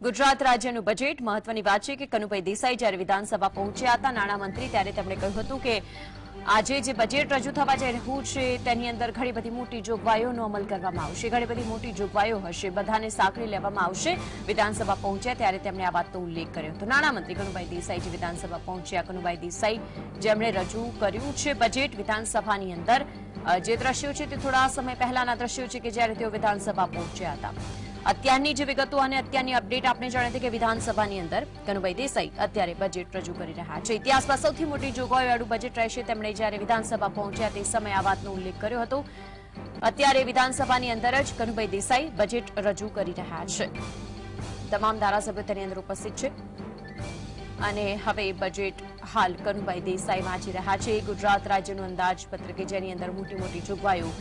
ગુજરાત રાજ્યનું બજેટ મહત્વની વાત છે કે કનુભાઈ દેસાઈ જ્યારે વિધાનસભા પહોંચ્યા હતા નાણામંત્રી ત્યારે તેમણે કહ્યું હતું કે આજે જે બજેટ રજૂ થવા જઈ રહ્યું છે તેની અંદર ઘણી બધી મોટી જોગવાઈઓનો અમલ કરવામાં આવશે, ઘણી બધી મોટી જોગવાઈઓ હશે, બધાને સાંકળી લેવામાં આવશે। વિધાનસભા પહોંચ્યા ત્યારે તેમણે આ વાતનો ઉલ્લેખ કર્યો હતો। નાણામંત્રી કનુભાઈ દેસાઈ જે વિધાનસભા પહોંચ્યા, કનુભાઈ દેસાઈ જેમણે રજૂ કર્યું છે બજેટ વિધાનસભાની અંદર જે દ્રશ્યો છે તે થોડા સમય પહેલાના દ્રશ્યો છે કે જ્યારે તેઓ વિધાનસભા પહોંચ્યા હતા। અત્યારની જે વિગતો અને અત્યારની અપડેટ આપણે જાણીએ કે વિધાનસભાની અંદર કનુભાઈ દેસાઈ અત્યારે બજેટ રજૂ કરી રહ્યા છે। ઇતિહાસમાં સૌથી મોટી જોગવાઈવાળું બજેટ રહેશે। તેમણે જ્યારે વિધાનસભા પહોંચ્યા તે સમયે આ વાતનો ઉલ્લેખ કર્યો હતો। અત્યારે વિધાનસભાની અંદર જ કનુભાઈ દેસાઈ બજેટ રજૂ કરી રહ્યા છે। તમામ ધારાસભ્યો તેની અંદર ઉપસ્થિત છે અને હવે બજેટ હાલ કનુભાઈ દેસાઈ વાંચી રહ્યા છે। ગુજરાત રાજ્યનું અંદાજપત્ર કે જેની અંદર મોટી મોટી જોગવાઈઓ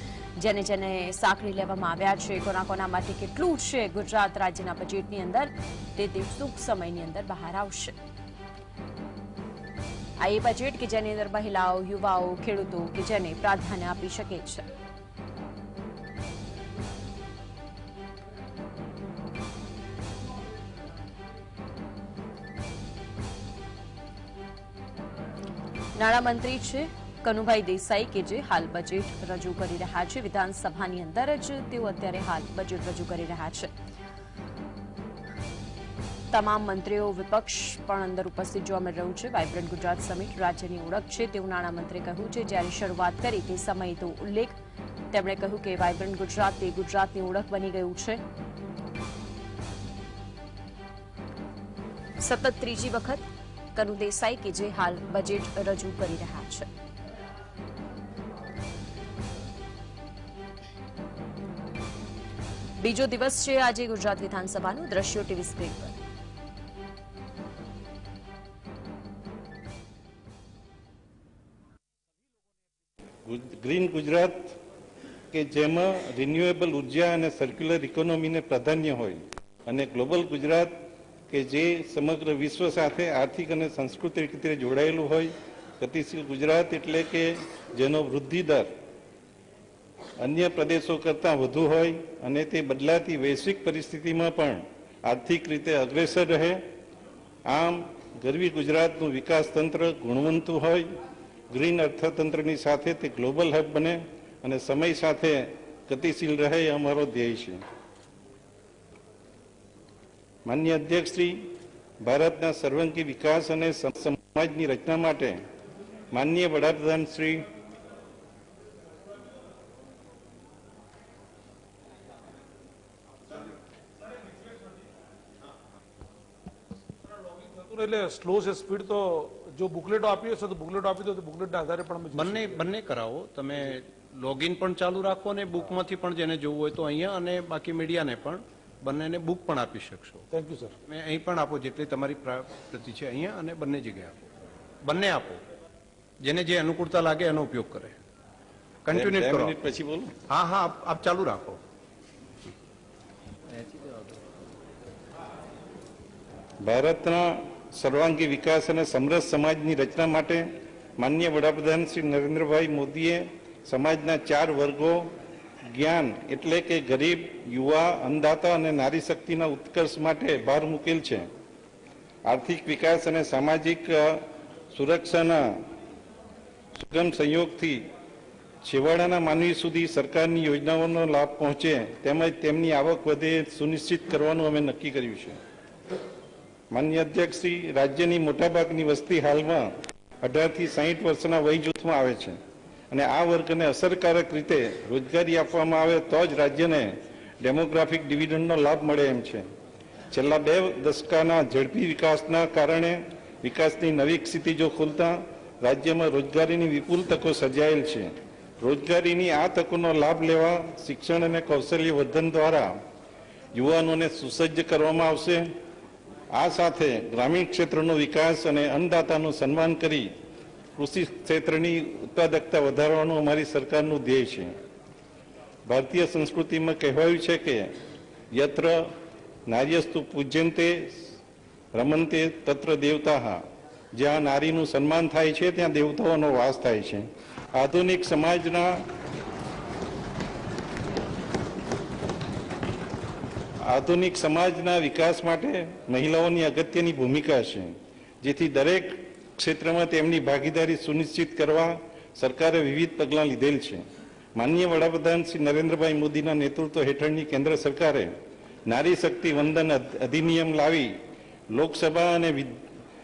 જેને જેને સાંકળી લેવામાં આવ્યા છે, કોના કોના માટે કેટલું છે ગુજરાત રાજ્યના બજેટની અંદર તે ટૂંક સમયની અંદર બહાર આવશે। આ એ બજેટ કે જેની અંદર મહિલાઓ, યુવાઓ, ખેડૂતો કે જેને પ્રાધાન્ય આપી શકે છે। નાણામંત્રી છે કનુભાઈ દેસાઈ કે જે હાલ બજેટ રજૂ કરી રહ્યા છે। વિધાનસભાની અંદર જ તેઓ અત્યારે હાલ બજેટ રજૂ કરી રહ્યા છે। તમામ મંત્રીઓ, વિપક્ષ પણ અંદર ઉપસ્થિત જોવા મળી રહ્યું છે। વાઇબ્રન્ટ ગુજરાત સમિટ રાજ્યની ઓળખ છે તેવું નાણામંત્રીએ કહ્યું છે। જ્યારે શરૂઆત કરી તે સમયે તો ઉલ્લેખ તેમણે કહ્યું કે વાઇબ્રન્ટ ગુજરાત તે ગુજરાતની ઓળખ બની ગયું છે। સતત ત્રીજી વખત કનુ દેસાઈ કે જે હાલ બજેટ રજૂ કરી રહ્યા છે। બીજો દિવસ છે આજે ગુજરાત વિધાનસભાનું। દ્રશ્યો ટીવી સ્ક્રીન પર। ગ્રીન ગુજરાત કે જેમાં રિન્યુએબલ ઉર્જા અને સર્ક્યુલર ઇકોનોમીને પ્રાધાન્ય હોય અને ગ્લોબલ ગુજરાત કે જે સમગ્ર વિશ્વ સાથે આર્થિક અને સાંસ્કૃતિક રીતે જોડાયેલું હોય। ગતિશીલ ગુજરાત એટલે કે જેનો વૃદ્ધિ દર અન્ય પ્રદેશો કરતાં વધુ હોય અને તે બદલાતી વૈશ્વિક પરિસ્થિતિમાં પણ આર્થિક રીતે અગ્રેસર રહે। આમ ગરવી ગુજરાતનું વિકાસ તંત્ર ગુણવંતું હોય, ગ્રીન અર્થતંત્રની સાથે તે ગ્લોબલ હબ બને અને સમય સાથે ગતિશીલ રહે એ અમારો ધ્યેય છે। માનનીય અધ્યક્ષ શ્રી, ભારતના સર્વાંગી વિકાસ અને સમાજની રચના માટે માનનીય વડાપ્રધાન શ્રી એટલે સ્લો છે સ્પીડ તો જો બુકલેટો આપી હશે તો બુકલેટો આપી દો તો બુકલેટના આધારે પણ બંને કરાવો। તમે લોગિન પણ ચાલુ રાખો અને બુકમાંથી પણ જેને જોવું હોય તો અહીંયા અને બાકી મીડિયાને પણ બંનેને બુક પણ આપી શકશો। Thank you sir. મેં અહીં પણ આપો જેટલી તમારી પ્રતિ છે અહીંયા અને બંને જગ્યાએ આપો, બંને આપો, જેને જે અનુકૂળતા લાગે એનો ઉપયોગ કરે। કન્ટિન્યુ કરો પછી બોલો। હા હા આપ ચાલુ રાખો। ભારતના સર્વાંગી વિકાસ અને સમરસ સમાજની રચના માટે માનનીય વડાપ્રધાન શ્રી નરેન્દ્રભાઈ મોદીએ સમાજના 4 વર્ગો જ્ઞાન એટલે કે ગરીબ, યુવા, અન્નદાતા અને નારી શક્તિના ઉત્કર્ષ માટે ભાર મૂકેલ છે। આર્થિક વિકાસ અને સામાજિક સુરક્ષાના સુગમ સંયોગથી છેવાડાના માનવી સુધી સરકારની યોજનાઓનો લાભ પહોંચે તેમજ તેમની આવક વધે સુનિશ્ચિત કરવાનું અમે નક્કી કર્યું છે। માનનીય અધ્યક્ષ શ્રી, રાજ્યની મોટાભાગની વસ્તી હાલમાં 18 થી 60 વર્ષના વય જૂથમાં આવે છે અને આ વર્ગને અસરકારક રીતે રોજગારી આપવામાં આવે તો જ રાજ્યને ડેમોગ્રાફિક ડિવિડન્ડનો લાભ મળે એમ છે। છેલ્લા 2 દશકાના ઝડપી વિકાસના કારણે વિકાસની નવી ક્ષિતિજો ખુલતા રાજ્યમાં રોજગારીની વિપુલ તકો સર્જાયેલ છે। રોજગારીની આ તકોનો લાભ લેવા શિક્ષણ અને કૌશલ્ય વર્ધન દ્વારા યુવાનોને સુસજ્જ કરવામાં આવશે। આ સાથે ગ્રામીણ ક્ષેત્રનો વિકાસ અને અન્નદાતાનું સન્માન કરી કૃષિ ક્ષેત્રની ઉત્પાદકતા વધારવાનું અમારી સરકારનું ધ્યેય છે। ભારતીય સંસ્કૃતિમાં કહેવાયું છે કે યત્ર નાર્યસ્તુ પૂજ્યંતે રમંતે તત્ર દેવતા। જ્યાં નારીનું સન્માન થાય છે ત્યાં દેવતાઓનો વાસ થાય છે। આધુનિક સમાજના આધુનિક સમાજના વિકાસ માટે મહિલાઓની અગત્યની ભૂમિકા છે, જેથી દરેક ક્ષેત્રમાં તેમની ભાગીદારી સુનિશ્ચિત કરવા સરકારે વિવિધ પગલાં લીધેલ છે. માનનીય વડાપ્રધાન શ્રી નરેન્દ્રભાઈ મોદીના નેતૃત્વ હેઠળની કેન્દ્ર સરકારે નારી શક્તિ વંદન અધિનિયમ લાવી લોકસભા અને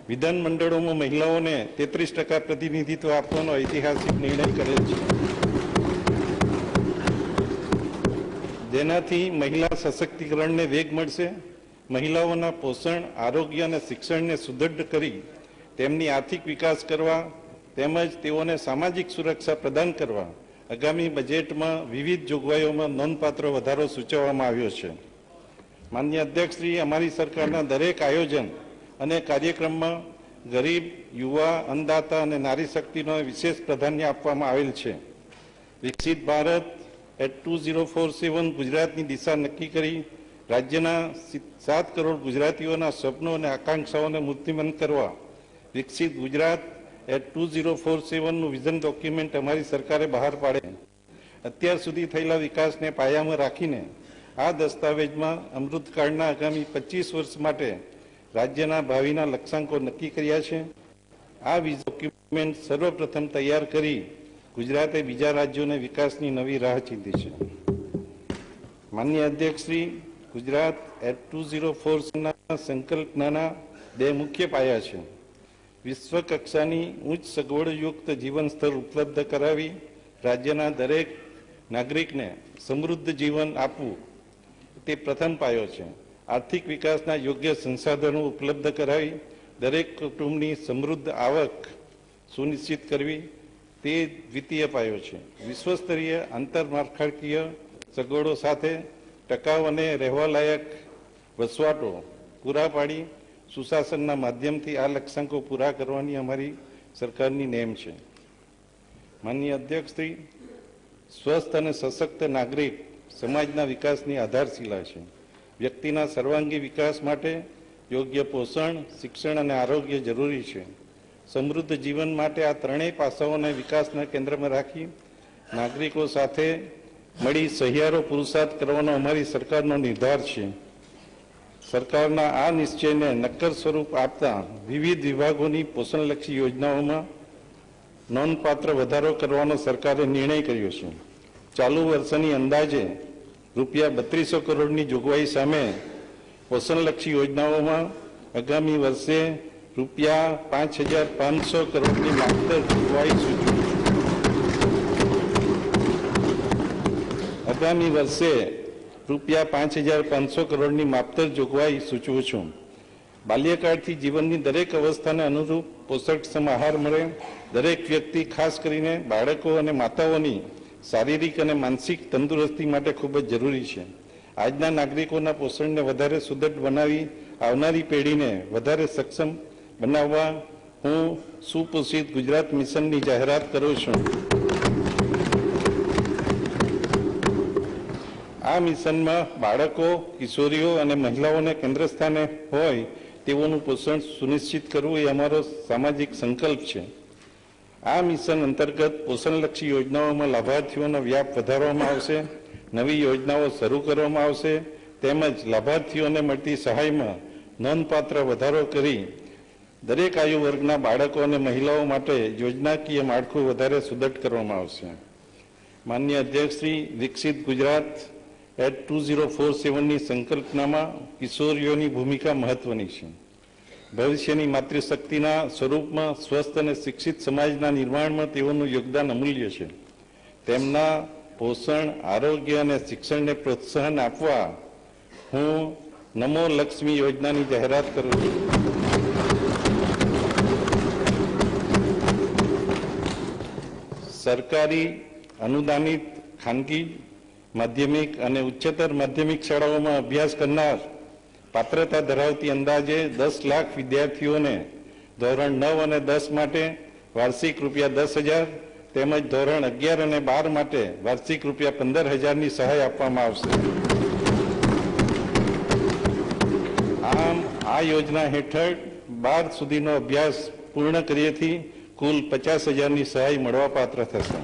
વિધાન મંડળોમાં મહિલાઓને 33% પ્રતિનિધિત્વ આપવાનો ઐતિહાસિક નિર્ણય કરેલ છે, જેનાથી મહિલા સશક્તિકરણને વેગ મળશે. મહિલાઓના પોષણ, આરોગ્ય અને શિક્ષણને સુદૃઢ કરી તેમની આર્થિક વિકાસ કરવા તેમજ તેઓને સામાજિક સુરક્ષા પ્રદાન કરવા આગામી બજેટમાં વિવિધ જોગવાઈઓમાં નોંધપાત્ર વધારો સૂચવવામાં આવ્યો છે. માનનીય અધ્યક્ષશ્રી, અમારી સરકારના દરેક આયોજન અને કાર્યક્રમમાં ગરીબ, યુવા, અન્નદાતા અને નારી શક્તિનો વિશેષ પ્રાધાન્ય આપવામાં આવેલ છે. વિકસિત ભારત એટ 2047 ગુજરાતની દિશા નક્કી કરી રાજ્યના 7 કરોડ ગુજરાતીઓના સપનો અને આકાંક્ષાઓને મૂર્તિમંત કરવા વિકસિત ગુજરાત એટ 2047 નું વિઝન ડોક્યુમેન્ટ અમારી સરકારે બહાર પાડે. અત્યાર સુધી થયેલા વિકાસને પાયામાં રાખીને આ દસ્તાવેજમાં અમૃતકાળના આગામી 25 વર્ષ માટે રાજ્યના ભાવિના લક્ષ્યાંકો નક્કી કર્યા છે. આ વિઝન ડોક્યુમેન્ટ સર્વપ્રથમ તૈયાર કરી ગુજરાતે બીજા રાજ્યોને વિકાસની નવી રાહ ચીંધી છે. માનનીય અધ્યક્ષશ્રી, ગુજરાત એટ 2047 ના સંકલ્પનાના 2 મુખ્ય પાયા છે. વિશ્વ કક્ષાની ઉચ્ચ સગવડયુક્ત જીવન સ્તર ઉપલબ્ધ કરાવી રાજ્યના દરેક નાગરિકને સમૃદ્ધ જીવન આપવું તે પ્રથમ પાયો છે. આર્થિક વિકાસના યોગ્ય સંસાધનો ઉપલબ્ધ કરાવી દરેક કુટુંબની સમૃદ્ધ આવક સુનિશ્ચિત કરવી તે દ્વિતીય પાયો છે. વિશ્વસ્તરીય આંતરમાળખાકીય સગવડો સાથે ટકાઉ અને રહેવાલાયક વસવાટો પૂરા પાડી સુશાસનના માધ્યમથી આ લક્ષ્યાંકો પૂરા કરવાની અમારી સરકારની નેમ છે. માનનીય અધ્યક્ષશ્રી, સ્વસ્થ અને સશક્ત નાગરિક સમાજના વિકાસની આધારશિલા છે. વ્યક્તિના સર્વાંગી વિકાસ માટે યોગ્ય પોષણ, શિક્ષણ અને આરોગ્ય જરૂરી છે. સમૃદ્ધ જીવન માટે આ ત્રણેય પાસાઓને વિકાસના કેન્દ્રમાં રાખી નાગરિકો સાથે મળી સહિયારો પુરુષાર્થ કરવાનો અમારી સરકારનો નિર્ધાર છે. સરકારના આ નિશ્ચયને નક્કર સ્વરૂપ આપતા વિવિધ વિભાગોની પોષણલક્ષી યોજનાઓમાં નોંધપાત્ર વધારો કરવાનો સરકારે નિર્ણય કર્યો છે. ચાલુ વર્ષની અંદાજે ₹3200 કરોડની જોગવાઈ સામે પોષણલક્ષી યોજનાઓમાં આગામી વર્ષે ₹5500 કરોડની માત્ર જોગવાઈ સૂચવી છે. આગામી વર્ષે ₹5500 કરોડની માપતર જોગવાઈ સૂચવું છું. બાલ્યકાળથી જીવનની દરેક અવસ્થાને અનુરૂપ પોષકક્ષમ આહાર મળે. દરેક વ્યક્તિ, ખાસ કરીને બાળકો અને માતાઓની શારીરિક અને માનસિક તંદુરસ્તી માટે ખૂબ જ જરૂરી છે. આજના નાગરિકોના પોષણને વધારે સુદૃઢ બનાવી આવનારી પેઢીને વધારે સક્ષમ બનાવવા હું સુપોષિત ગુજરાત મિશનની જાહેરાત કરું છું. આ મિશનમાં બાળકો, કિશોરીઓ અને મહિલાઓને કેન્દ્ર સ્થાને હોય તેઓનું પોષણ સુનિશ્ચિત કરવું એ અમારો સામાજિક સંકલ્પ છે. આ મિશન અંતર્ગત પોષણલક્ષી યોજનાઓમાં લાભાર્થીઓનો વ્યાપ વધારવામાં આવશે, નવી યોજનાઓ શરૂ કરવામાં આવશે તેમજ લાભાર્થીઓને મળતી સહાયમાં નોંધપાત્ર વધારો કરી દરેક આયુ વર્ગના બાળકો અને મહિલાઓ માટે યોજનાકીય માળખું વધારે સુદૃઢ કરવામાં આવશે. માનનીય અધ્યક્ષશ્રી, વિકસિત ગુજરાત એટ 2047ની સંકલ્પનામાં કિશોરીઓની ભૂમિકા મહત્વની છે. ભવિષ્યની માતૃશક્તિના સ્વરૂપમાં સ્વસ્થ અને શિક્ષિત સમાજના નિર્માણમાં તેઓનું યોગદાન અમૂલ્ય છે. તેમના પોષણ, આરોગ્ય અને શિક્ષણને પ્રોત્સાહન આપવા હું નમો લક્ષ્મી યોજનાની જાહેરાત કરું છું. સરકારી, અનુદાનિત, ખાનગી માધ્યમિક અને ઉચ્ચતર માધ્યમિક શાળાઓમાં અભ્યાસ કરનાર પાત્રતા ધરાવતી અંદાજે 10 લાખ વિદ્યાર્થીઓને ધોરણ 9 અને 10 માટે વાર્ષિક ₹10,000 તેમજ ધોરણ 11 અને 12 માટે વાર્ષિક ₹15,000ની સહાય આપવામાં આવશે. આમ આ યોજના હેઠળ 12 સુધીનો અભ્યાસ પૂર્ણ કર્યેથી કુલ 50,000ની સહાય મળવાપાત્ર થશે.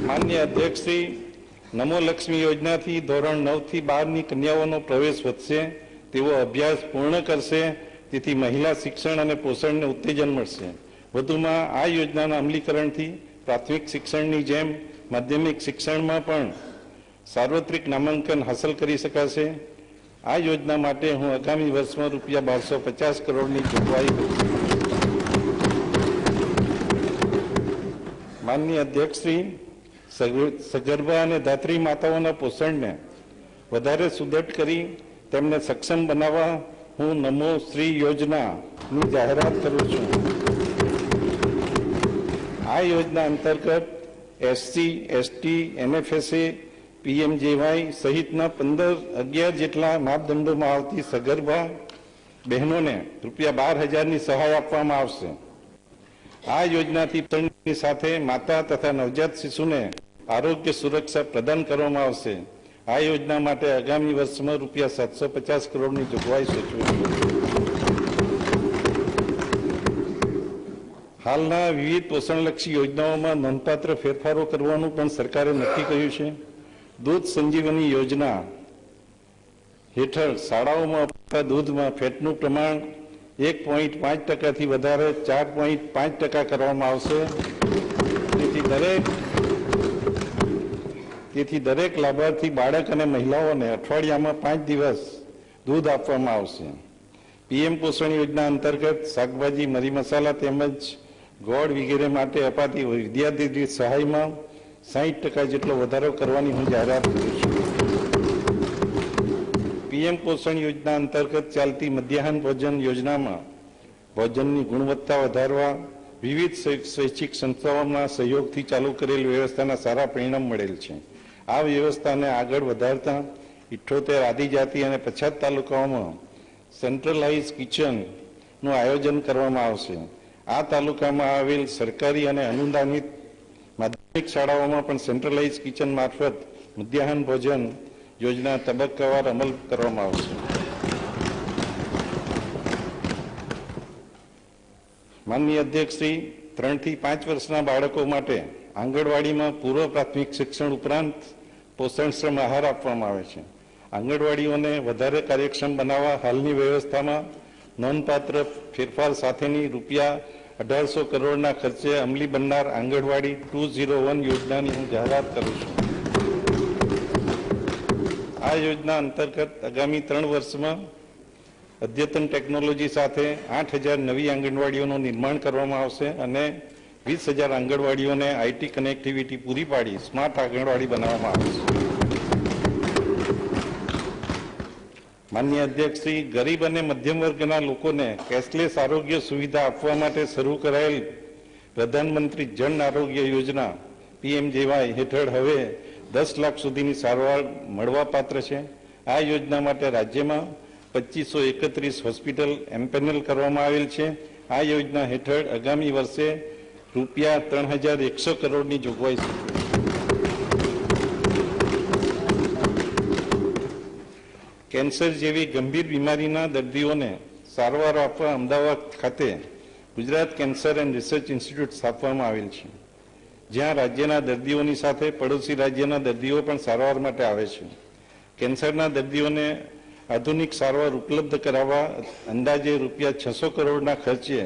માન્ય અધ્યક્ષશ્રી, નમો લક્ષ્મી યોજનાથી ધોરણ 9 થી 12ની કન્યાઓનો પ્રવેશ વધશે, તેઓ અભ્યાસ પૂર્ણ કરશે, તેથી મહિલા શિક્ષણ અને પોષણને ઉત્તેજન મળશે. વધુમાં આ યોજનાના અમલીકરણથી પ્રાથમિક શિક્ષણની જેમ માધ્યમિક શિક્ષણમાં પણ સાર્વત્રિક નામાંકન હાંસલ કરી શકાશે. આ યોજના માટે હું આગામી વર્ષમાં રૂપિયા 1250 કરોડની જોગવાઈ કરીશ. માનનીય અધ્યક્ષશ્રી, સગર્ભા અને ધાત્રી માતાઓના પોષણને વધારે સુદૃઢ કરી તેમને સક્ષમ બનાવવા હું નમો શ્રી યોજનાની જાહેરાત કરું છું. આ યોજના અંતર્ગત એસસી, એસટી, એનએફએસએ, પીએમજેવાય સહિતના 11 જેટલા માપદંડોમાં આવતી સગર્ભા બહેનોને રૂપિયા 12,000ની સહાય આપવામાં આવશે. આ યોજનાથી પોષણની સાથે માતા તથા નવજાત શિશુને આરોગ્ય સુરક્ષા પ્રદાન કરવામાં આવશે. આ યોજના માટે આગામી વર્ષમાં રૂપિયા 750 કરોડની જોગવાઈ સૂચવી છે. હાલના વિવિધ પોષણલક્ષી યોજનાઓમાં નોંધપાત્ર ફેરફારો કરવાનું પણ સરકારે નક્કી કર્યું છે. દૂધ સંજીવની યોજના હેઠળ શાળાઓમાં અપાતા દૂધમાં ફેટનું પ્રમાણ 1.5%થી વધારે 4.5% કરવામાં આવશે. તેથી દરેક લાભાર્થી બાળક અને મહિલાઓને અઠવાડિયામાં 5 દિવસ દૂધ આપવામાં આવશે. પીએમ પોષણ યોજના અંતર્ગત શાકભાજી, મરી મસાલા તેમજ ગોળ વગેરે માટે અપાતી વિદ્યાર્થી દીઠ સહાયમાં 60% જેટલો વધારો કરવાની હું જાહેરાત કરું છું. પીએમ પોષણ યોજના અંતર્ગત ચાલતી મધ્યાહન ભોજન યોજનામાં ભોજનની ગુણવત્તા વધારવા વિવિધ સ્વૈચ્છિક સંસ્થાઓના સહયોગથી ચાલુ કરેલ વ્યવસ્થાના સારા પરિણામ મળેલ છે. આ વ્યવસ્થાને આગળ વધારતા 78 આદિજાતિ અને પછાત તાલુકાઓમાં સેન્ટ્રલાઇઝ કિચનનું આયોજન કરવામાં આવશે. આ તાલુકામાં આવેલ સરકારી અને અનુદાનિત માધ્યમિક શાળાઓમાં પણ સેન્ટ્રલાઇઝ કિચન મારફત મધ્યાહન ભોજન યોજના તબક્કાવાર અમલ કરવામાં આવશે. માનનીય અધ્યક્ષશ્રી, 3 થી 5 વર્ષના બાળકો માટે આંગણવાડીમાં પૂર્વ પ્રાથમિક શિક્ષણ ઉપરાંત પોષણક્ષમ આહાર આપવામાં આવે છે. આંગણવાડીઓને વધારે કાર્યક્ષમ બનાવવા હાલની વ્યવસ્થામાં નોંધપાત્ર ફેરફાર સાથેની રૂપિયા 1800 કરોડના ખર્ચે અમલી બનનાર આંગણવાડી 201 યોજનાની હું જાહેરાત કરું છું. આ યોજના અંતર્ગત આગામી 3 વર્ષમાં અદ્યતન ટેકનોલોજી સાથે 8000 નવી આંગણવાડીઓનું નિર્માણ કરવામાં આવશે અને 20,000 આંગણવાડીઓને આઈટી કનેક્ટિવિટી પૂરી પાડી સ્માર્ટ આંગણવાડી બનાવવામાં આવશે. માનનીય અધ્યક્ષશ્રી, ગરીબ અને મધ્યમ વર્ગના લોકોને કેશલેસ આરોગ્ય સુવિધા આપવા માટે શરૂ કરાયેલ પ્રધાનમંત્રી જન આરોગ્ય યોજના પીએમજેવાય હેઠળ હવે 10 લાખ સુધીની સારવાર મળવાપાત્ર છે. આ યોજના માટે રાજ્યમાં 2531 હોસ્પિટલ એમ્પેનલ કરવામાં આવેલ છે. આ યોજના હેઠળ આગામી વર્ષે રૂપિયા 3100 કરોડની જોગવાઈ છે. કેન્સર જેવી ગંભીર બીમારીના દર્દીઓને સારવાર આપવા અમદાવાદ ખાતે Gujarat cancer and research institute સ્થાપવામાં આવેલ છે, જ્યાં રાજ્યના દર્દીઓની સાથે પડોશી રાજ્યના દર્દીઓ પણ સારવાર માટે આવે છે. કેન્સરના દર્દીઓને આધુનિક સારવાર ઉપલબ્ધ કરાવવા અંદાજે રૂપિયા 600 કરોડના ખર્ચે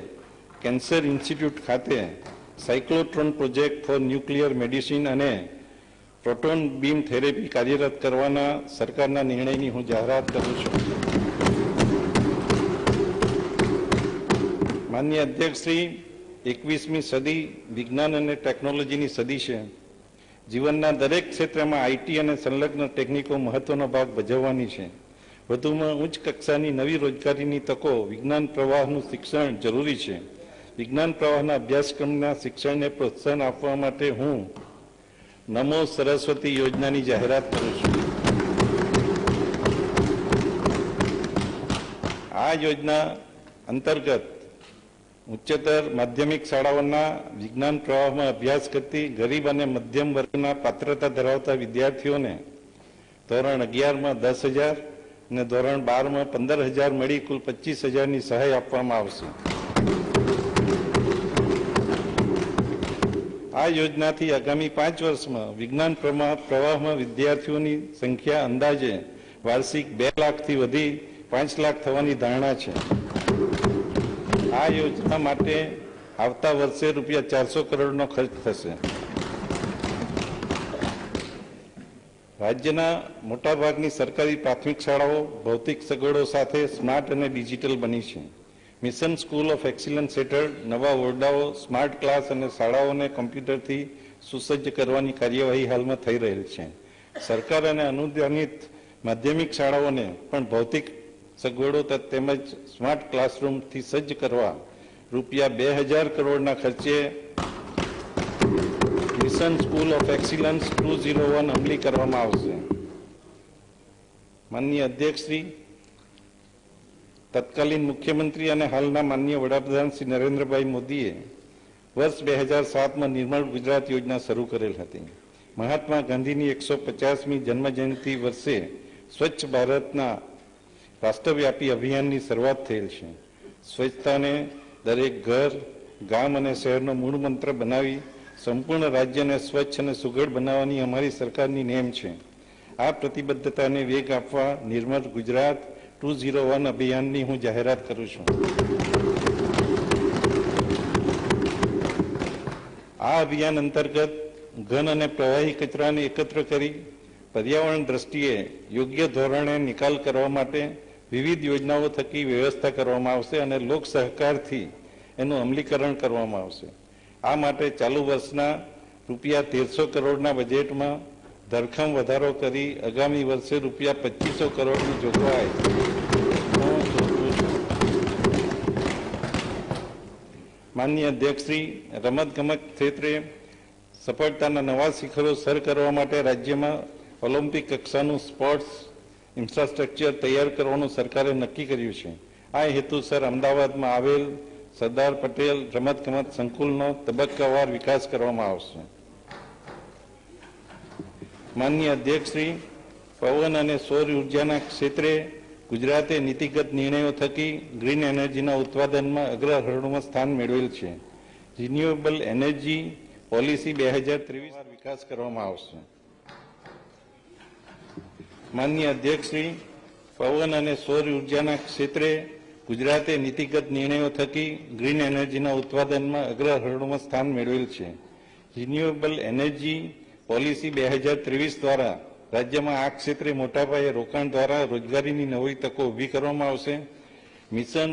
કેન્સર ઇન્સ્ટિટ્યૂટ ખાતે cyclotron project for nuclear medicine અને પ્રોટોન બીમ થેરેપી કાર્યરત કરવાના સરકારના નિર્ણયની હું જાહેરાત કરું છું. માનનીય અધ્યક્ષશ્રી, 21મી સદી વિજ્ઞાન અને ટેકનોલોજીની સદી છે. જીવનના દરેક ક્ષેત્રમાં આઈટી અને સંલગ્ન ટેકનિકો મહત્વનો ભાગ ભજવવાની છે. વધુમાં ઉચ્ચ કક્ષાની નવી રોજગારીની તકો વિજ્ઞાન પ્રવાહનું શિક્ષણ જરૂરી છે. વિજ્ઞાન પ્રવાહના અભ્યાસક્રમના શિક્ષણને પ્રોત્સાહન આપવા માટે હું નમો સરસ્વતી યોજનાની જાહેરાત કરું છું. આ યોજના અંતર્ગત ઉચ્ચતર માધ્યમિક શાળાઓના વિજ્ઞાન પ્રવાહમાં અભ્યાસ કરતી ગરીબ અને મધ્યમ વર્ગના પાત્રતા ધરાવતા વિદ્યાર્થીઓને ધોરણ 11માં 10,000 અને ધોરણ 12માં 15,000 મળી કુલ 25,000ની સહાય આપવામાં આવશે. આ યોજનાથી આગામી 5 વર્ષમાં વિજ્ઞાન પ્રવાહમાં વિદ્યાર્થીઓની સંખ્યા અંદાજે વાર્ષિક 2 લાખથી વધી 5 લાખ થવાની ધારણા છે. આ યોજના માટે આવતા વર્ષે ₹400 કરોડનો ખર્ચ થશે. રાજ્યના મોટાભાગની સરકારી પ્રાથમિક શાળાઓ ભૌતિક સગવડો સાથે સ્માર્ટ અને ડિજિટલ બની છે. મિશન સ્કૂલ ઓફ એક્સિલન્સ હેઠળ નવા ઓરડાઓ, સ્માર્ટ ક્લાસ અને શાળાઓને કોમ્પ્યુટરથી સુસજ્જ કરવાની કાર્યવાહી હાલમાં થઈ રહેલ છે. સરકાર અને અનુદાનિત માધ્યમિક શાળાઓને પણ ભૌતિક સગવડો તેમજ સ્માર્ટ ક્લાસરૂમથી સજ્જ કરવા ₹2000 કરોડના ખર્ચે મિશન સ્કૂલ ઓફ એક્સિલન્સ 201 અમલી કરવામાં આવશે. માનનીય અધ્યક્ષશ્રી, તત્કાલીન મુખ્યમંત્રી અને હાલના માનનીય વડાપ્રધાન શ્રી નરેન્દ્રભાઈ મોદીએ વર્ષ 2007માં નિર્મળ ગુજરાત યોજના શરૂ કરેલ હતી. મહાત્મા ગાંધીની 150મી જન્મજયંતિ વર્ષે સ્વચ્છ ભારતના રાષ્ટ્રવ્યાપી અભિયાનની શરૂઆત થયેલ છે. સ્વચ્છતાને દરેક ઘર, ગામ અને શહેરનો મૂળ મંત્ર બનાવી સંપૂર્ણ રાજ્યને સ્વચ્છ અને સુઘડ બનાવવાની અમારી સરકારની નેમ છે. આ પ્રતિબદ્ધતાને વેગ આપવા નિર્મળ ગુજરાત 201 અભિયાનની હું જાહેરાત કરું છું. આ અભિયાન અંતર્ગત ઘન અને પ્રવાહી કચરાને એકત્ર કરી પર્યાવરણ દ્રષ્ટિએ યોગ્ય ધોરણે નિકાલ કરવા માટે વિવિધ યોજનાઓ થકી વ્યવસ્થા કરવામાં આવશે અને લોક સહકારથી એનું અમલીકરણ કરવામાં આવશે. આ માટે ચાલુ વર્ષના ₹1300 કરોડના બજેટમાં ધરખમ વધારો કરી આગામી વર્ષે ₹2500 કરોડની જોગવાઈ હું સૂચવું છું. માનનીય અધ્યક્ષશ્રી, રમતગમત ક્ષેત્રે સફળતાના નવા શિખરો સર કરવા માટે રાજ્યમાં ઓલિમ્પિક કક્ષાનું સ્પોર્ટ્સ ઇન્ફ્રાસ્ટ્રક્ચર તૈયાર કરવાનું સરકારે નક્કી કર્યું છે. આ હેતુસર અમદાવાદમાં આવેલ સરદાર પટેલ રમતગમત સંકુલનો તબક્કાવાર વિકાસ કરવામાં આવશે. માનનીય અધ્યક્ષશ્રી, પવન અને સૌર ઉર્જાના ક્ષેત્રે ગુજરાતે નીતિગત નિર્ણયો થકી ગ્રીન એનર્જીના ઉત્પાદનમાં અગ્રહરોળમાં સ્થાન મેળવેલ છે. રિન્યુએબલ એનર્જી પોલિસી 2023 વિકાસ કરવામાં આવશે. માનનીય અધ્યક્ષશ્રી, પવન અને સૌર ઉર્જાના ક્ષેત્રે ગુજરાતે નીતિગત નિર્ણયો થકી ગ્રીન એનર્જીના ઉત્પાદનમાં અગ્રહરોળમાં સ્થાન મેળવેલ છે. રિન્યુએબલ એનર્જી પોલિસી 2023 દ્વારા રાજ્યમાં આ ક્ષેત્રે મોટા પાયે રોકાણ દ્વારા રોજગારીની નવી તકો ઊભી કરવામાં આવશે. મિશન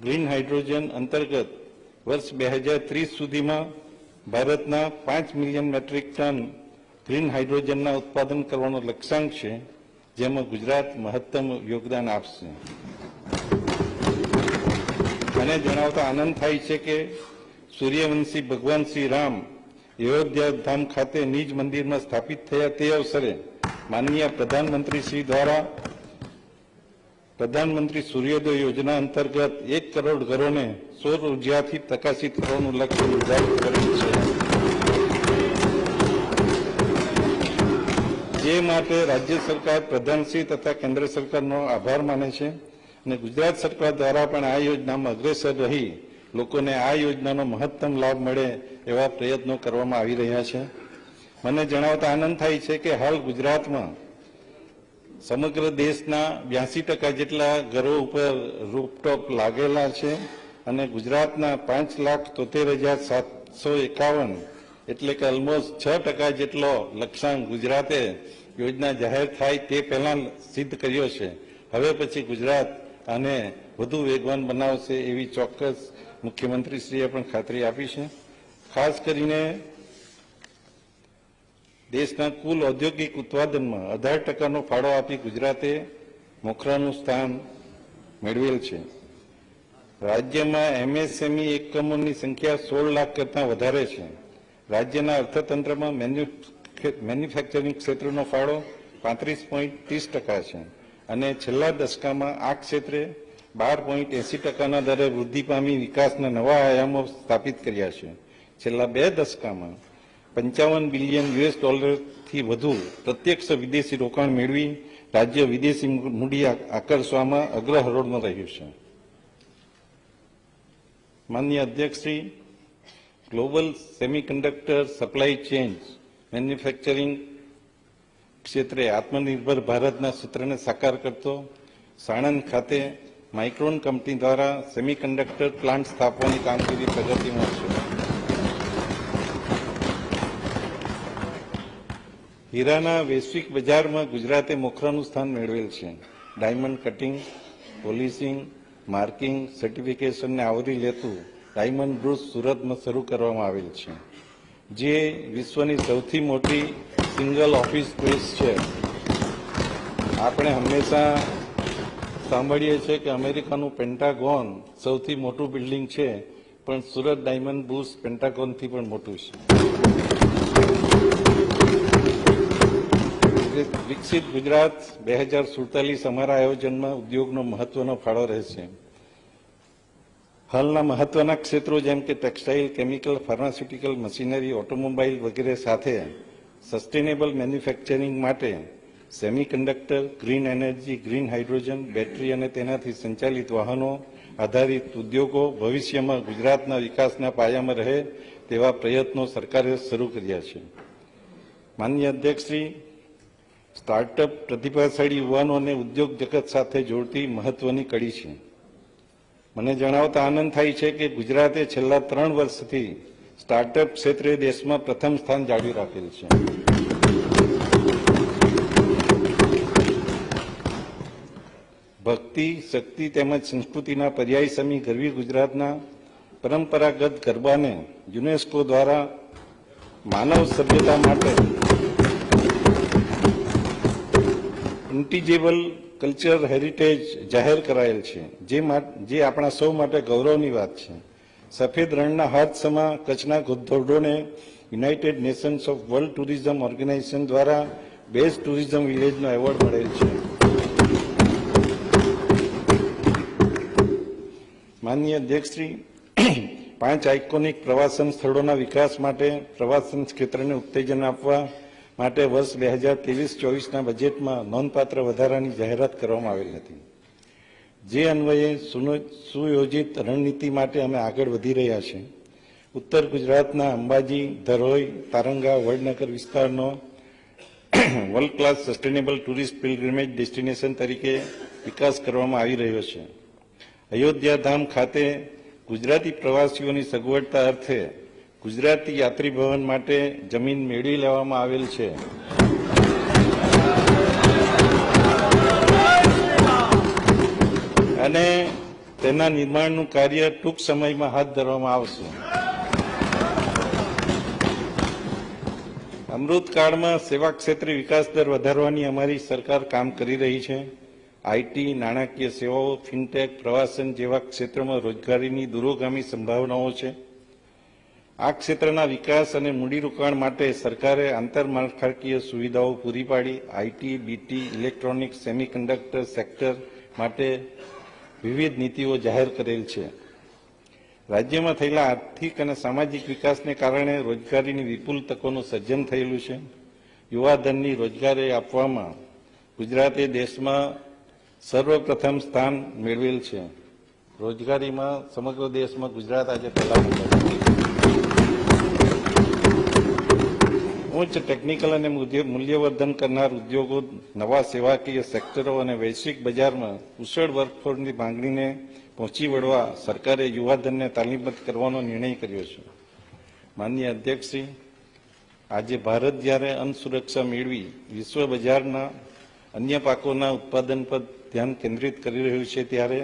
ગ્રીન હાઇડ્રોજન અંતર્ગત વર્ષ 2030 સુધીમાં ભારતના 5 મિલિયન મેટ્રિક ટન ગ્રીન હાઇડ્રોજનના ઉત્પાદન કરવાનો લક્ષ્યાંક છે, જેમાં ગુજરાત મહત્તમ યોગદાન આપશે. મને જણાવતા આનંદ થાય છે કે સૂર્યવંશી ભગવાન શ્રી રામ અયોધ્યા ધામ ખાતે નિજ મંદિરમાં સ્થાપિત થયા તે અવસરે માનનીય પ્રધાનમંત્રી શ્રી દ્વારા પ્રધાનમંત્રી સૂર્યોદય યોજના અંતર્ગત 1 કરોડ ઘરોને સૌર ઉર્જાથી પ્રકાશિત કરવાનું લક્ષ્ય નિર્ધારિત કરેલ છે, જે માટે રાજ્ય સરકાર પ્રધાનશ્રી તથા કેન્દ્ર સરકારનો આભાર માને છે અને ગુજરાત સરકાર દ્વારા પણ આ યોજનામાં અગ્રેસર રહી લોકોને આ યોજનાનો મહત્તમ લાભ મળે એવા પ્રયત્નો કરવામાં આવી રહ્યા છે. મને જણાવતા આનંદ થાય છે કે હાલ ગુજરાતમાં સમગ્ર દેશના 82% જેટલા ઘરો ઉપર રૂફટોપ લાગેલા છે અને ગુજરાતના 5,73,751 એટલે કે ઓલમોસ્ટ 6% જેટલો લક્ષ્યાંક ગુજરાતે યોજના જાહેર થાય તે પહેલા સિદ્ધ કર્યો છે. હવે પછી ગુજરાત આને વધુ વેગવાન બનાવશે એવી ચોક્કસ મુખ્યમંત્રીશ્રીએ પણ ખાતરી આપી છે. ખાસ કરીને દેશના કુલ ઔદ્યોગિક ઉત્પાદનમાં 18% ફાળો આપી ગુજરાતે મોખરાનું સ્થાન મેળવેલ છે. રાજ્યમાં MSME એકમોની સંખ્યા 16 લાખ કરતાં વધારે છે. રાજ્યના અર્થતંત્રમાં મેન્યુફેક્ચરિંગ ક્ષેત્રનો ફાળો 35.30% છે અને છેલ્લા દશકામાં આ ક્ષેત્રે 12.80%ના દરે વૃદ્ધિ પામી વિકાસના નવા આયામો સ્થાપિત કર્યા છે. છેલ્લા 2 દશકામાં $55 બિલિયન થી વધુ પ્રત્યક્ષ વિદેશી રોકાણ મેળવી રાજ્ય વિદેશી મૂડી આકર્ષવામાં અગ્રહરોળમાં રહ્યું છે. માનનીય અધ્યક્ષશ્રી, global semiconductor supply chain manufacturing ક્ષેત્રે આત્મનિર્ભર ભારતના સૂત્રને સાકાર કરતો સાણંદ ખાતે માઇક્રોન કંપની દ્વારા સેમિકન્ડક્ટર પ્લાન્ટ સ્થાપવાની કામગીરી પ્રગતિમાં છે. હીરાના વૈશ્વિક બજારમાં ગુજરાતે મોખરાનું સ્થાન મેળવેલ છે. ડાયમંડ કટિંગ, પોલિશિંગ, માર્કિંગ, સર્ટિફિકેશનને આવરી લેતું ડાયમંડ બ્રુસ સુરતમાં શરૂ કરવામાં આવેલ છે, જે વિશ્વની સૌથી મોટી સિંગલ ઓફિસ સ્પેસ છે. આપણે હંમેશા સાંભળીએ છીએ કે અમેરિકાનું પેન્ટાગોન સૌથી મોટું બિલ્ડિંગ છે, પણ સુરત ડાયમંડ બ્રુસ પેન્ટાગોનથી પણ મોટું છે. વિકસિત ગુજરાત 2047 અમારા આયોજનમાં ઉદ્યોગનો મહત્વનો ફાળો રહેશે. હાલના મહત્વના ક્ષેત્રો જેમ કે textile, chemical, pharmaceutical, machinery, automobile વગેરે સાથે સસ્ટેનેબલ મેન્યુફેક્ચરિંગ માટે semiconductor, green energy, green hydrogen, battery અને તેનાથી સંચાલિત વાહનો આધારિત ઉદ્યોગો ભવિષ્યમાં ગુજરાતના વિકાસના પાયામાં રહે તેવા પ્રયત્નો સરકારે શરૂ કર્યા છે. માનનીય અધ્યક્ષશ્રી, સ્ટાર્ટઅપ પ્રતિભાશાળી યુવાનોને ઉદ્યોગ જગત સાથે જોડતી મહત્વની કડી છે. મને જણાવતા આનંદ થાય છે કે ગુજરાતે છેલ્લા 3 વર્ષથી સ્ટાર્ટઅપ ક્ષેત્રે દેશમાં પ્રથમ સ્થાન જાળવી રાખેલ છે. ભક્તિ, શક્તિ તેમજ સંસ્કૃતિના પર્યાય સમી ગરવી ગુજરાતના પરંપરાગત ગરબાને યુનેસ્કો દ્વારા માનવ સભ્યતા માટે ઇન્ટિજેબલ કલ્ચર હેરિટેજ જાહેર કરાયેલ છે, જે આપણા સૌ માટે ગૌરવની વાત છે. સફેદ રણના હાથ સમા કચ્છના ધોરડોને United Nations of World Tourism Organization દ્વારા બેસ્ટ ટુરિઝમ વિલેજનો એવોર્ડ મળેલ છે. માનનીય અધ્યક્ષશ્રી, 5 આઇકોનિક પ્રવાસન સ્થળોના વિકાસ માટે પ્રવાસન ક્ષેત્રને ઉત્તેજન આપવા માટે વર્ષ 2023-24ના બજેટમાં નોંધપાત્ર વધારાની જાહેરાત કરવામાં આવેલ હતી. જે અન્વયે સુયોજિત રણનીતિ માટે અમે આગળ વધી રહ્યા છીએ. ઉત્તર ગુજરાતના અંબાજી, ધરોઈ, તારંગા, વડનગર વિસ્તારનો world class sustainable tourist pilgrimage destination તરીકે વિકાસ કરવામાં આવી રહ્યો છે. અયોધ્યા ધામ ખાતે ગુજરાતી પ્રવાસીઓની સગવડતા અર્થે ગુજરાતી યાત્રી ભવન માટે જમીન મેળવી લેવામાં આવેલ છે. અને તેના નિર્માણનું કાર્ય ટૂંક સમયમાં હાથ ધરવામાં આવશે. અમૃતકાળમાં સેવા ક્ષેત્રે વિકાસ દર વધારવાની અમારી સરકાર કામ કરી રહી છે. આઈટી, નાણાકીય સેવાઓ, ફિનટેક, પ્રવાસન જેવા ક્ષેત્રોમાં રોજગારીની દૂરોગામી સંભાવનાઓ છે. આ ક્ષેત્રના વિકાસ અને મૂડીરોકાણ માટે સરકારે આંતરમાળખાકીય સુવિધાઓ પૂરી પાડી IT, BT, electronics, semiconductor sector માટે વિવિધ નીતિઓ જાહેર કરેલ છે. રાજ્યમાં થયેલા આર્થિક અને સામાજિક વિકાસને કારણે રોજગારીની વિપુલ તકોનું સર્જન થયેલું છે. યુવાધનની રોજગારી આપવામાં ગુજરાતે દેશમાં સર્વપ્રથમ સ્થાન મેળવેલ છે. રોજગારીમાં સમગ્ર દેશમાં ગુજરાત આજે પહેલા નંબર છે. ઉચ્ચ ટેકનિકલ અને મૂલ્યવર્ધન કરનાર ઉદ્યોગો, નવા સેવાકીય સેક્ટરો અને વૈશ્વિક બજારમાં કુશળ વર્કફોર્સની માંગણીને પહોંચી વળવા સરકારે યુવાધનને તાલીમબદ્ધ કરવાનો નિર્ણય કર્યો છે. માનનીય અધ્યક્ષશ્રી, આજે ભારત જ્યારે અન્ન સુરક્ષા મેળવી વિશ્વ બજારના અન્ય પાકોના ઉત્પાદન પર ધ્યાન કેન્દ્રિત કરી રહ્યું છે, ત્યારે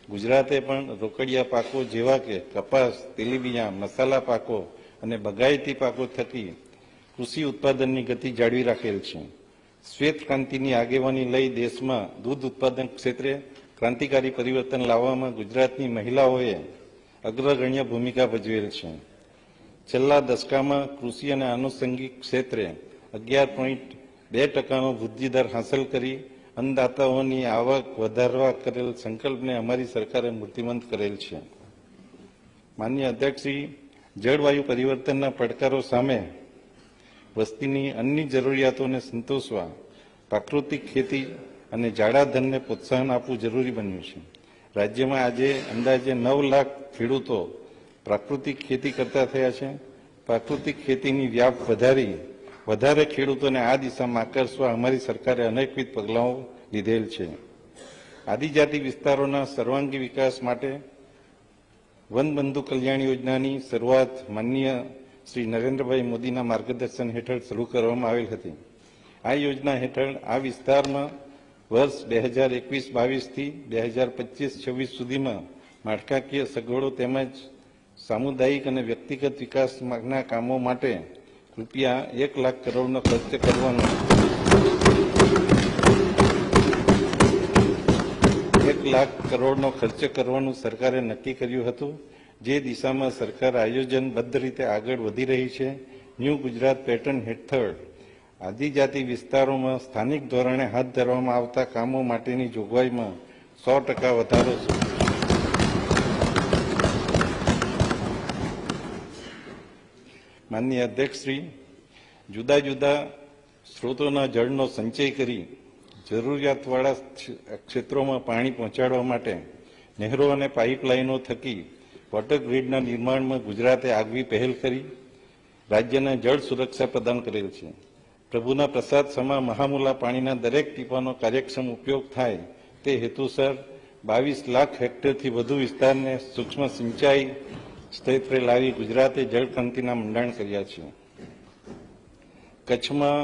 ગુજરાતે પણ રોકડિયા પાકો જેવા કે કપાસ, તેલીબિયાં, મસાલા પાકો અને બગાયતી પાકો થકી કૃષિ ઉત્પાદનની ગતિ જાળવી રાખેલ છે. શ્વેત ક્રાંતિની આગેવાની લઈ દેશમાં દૂધ ઉત્પાદન ક્ષેત્રે ક્રાંતિકારી પરિવર્તન લાવવામાં ગુજરાતની મહિલાઓએ અગ્રગણ્ય ભૂમિકા ભજવેલ છે. છેલ્લા દશકામાં કૃષિ અને આનુષંગિક ક્ષેત્રે 11.2% વૃદ્ધિદર હાંસલ કરી અન્નદાતાઓની આવક વધારવા કરેલ સંકલ્પને અમારી સરકારે મૂર્તિમંત કરેલ છે. માનનીય અધ્યક્ષશ્રી, જળવાયુ પરિવર્તનના પડકારો સામે વસ્તીની અન્ય જરૂરિયાતોને સંતોષવા પ્રાકૃતિક ખેતી અને જાડા ધનને પ્રોત્સાહન આપવું જરૂરી બન્યું છે. રાજ્યમાં આજે અંદાજે 9 લાખ ખેડૂતો પ્રાકૃતિક ખેતી કરતા થયા છે. પ્રાકૃતિક ખેતીની વ્યાપ વધારે ખેડૂતોને આ દિશામાં આકર્ષવા અમારી સરકારે અનેકવિધ પગલાઓ લીધેલ છે. આદિજાતિ વિસ્તારોના સર્વાંગી વિકાસ માટે વનબંધુ કલ્યાણ યોજનાની શરૂઆત માનનીય શ્રી નરેન્દ્રભાઈ મોદીના માર્ગદર્શન હેઠળ શરૂ કરવામાં આવેલ હતી. આ યોજના હેઠળ આ વિસ્તારમાં વર્ષ 2021-22 થી 2025-26 સુધીમાં માળખાકીય સગવડો તેમજ સામુદાયિક અને વ્યક્તિગત વિકાસના કામો માટે રૂપિયા 1 લાખ કરોડનો ખર્ચ કરવાનું 1 લાખ કરોડનો ખર્ચ કરવાનું સરકારે નક્કી કર્યું હતું. જે દિશામાં સરકાર આયોજનબદ્ધ રીતે આગળ વધી રહી છે. ન્યૂ ગુજરાત પેટર્ન હેઠળ આદિજાતિ વિસ્તારોમાં સ્થાનિક ધોરણે હાથ ધરવામાં આવતા કામો માટેની જોગવાઈમાં 100% વધારો છે. માનનીય અધ્યક્ષશ્રી, જુદા જુદા સ્ત્રોતોના જળનો સંચય કરી જરૂરિયાતવાળા ક્ષેત્રોમાં પાણી પહોંચાડવા માટે નહેરો અને પાઇપલાઇનો થકી વોટર ગ્રીડના નિર્માણમાં ગુજરાતે આગવી પહેલ કરી રાજ્યને જળ સુરક્ષા પ્રદાન કરેલ છે. પ્રભુના પ્રસાદ સમા મહામૂલા પાણીના દરેક ટીપાનો કાર્યક્ષમ ઉપયોગ થાય તે હેતુસર 22 લાખ હેક્ટરથી વધુ વિસ્તારને સૂક્ષ્મ સિંચાઈ ક્ષેત્રે લાવી ગુજરાતે જળક્રાંતિના મંડાણ કર્યા છે. કચ્છમાં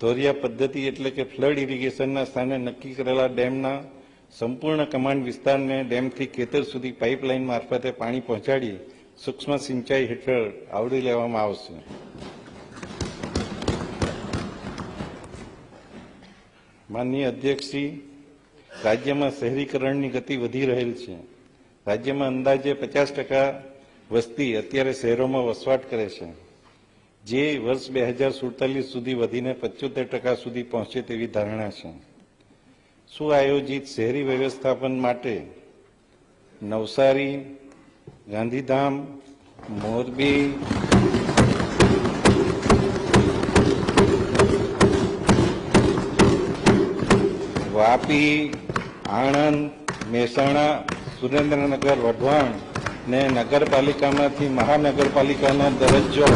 ધોરિયા પદ્ધતિ એટલે કે ફ્લડ ઇરિગેશનના સ્થાને નક્કી કરેલા ડેમના સંપૂર્ણ કમાન્ડ વિસ્તારને ડેમથી ખેતર સુધી પાઇપલાઇન મારફતે પાણી પહોંચાડી સૂક્ષ્મ સિંચાઈ હેઠળ આવરી લેવામાં આવશે. માનનીય અધ્યક્ષશ્રી, રાજ્યમાં શહેરીકરણની ગતિ વધી રહેલ છે. રાજ્યમાં અંદાજે 50% વસ્તી અત્યારે શહેરોમાં વસવાટ કરે છે, જે વર્ષ 2047 સુધી વધીને 75% સુધી પહોંચે તેવી ધારણા છે. સુઆયોજિત શહેરી વ્યવસ્થાપન માટે નવસારી, ગાંધીધામ, મોરબી, વાપી, આણંદ, મહેસાણા, સુરેન્દ્રનગર, વઢવાણ ને નગરપાલિકામાંથી મહાનગરપાલિકાનો દરજ્જો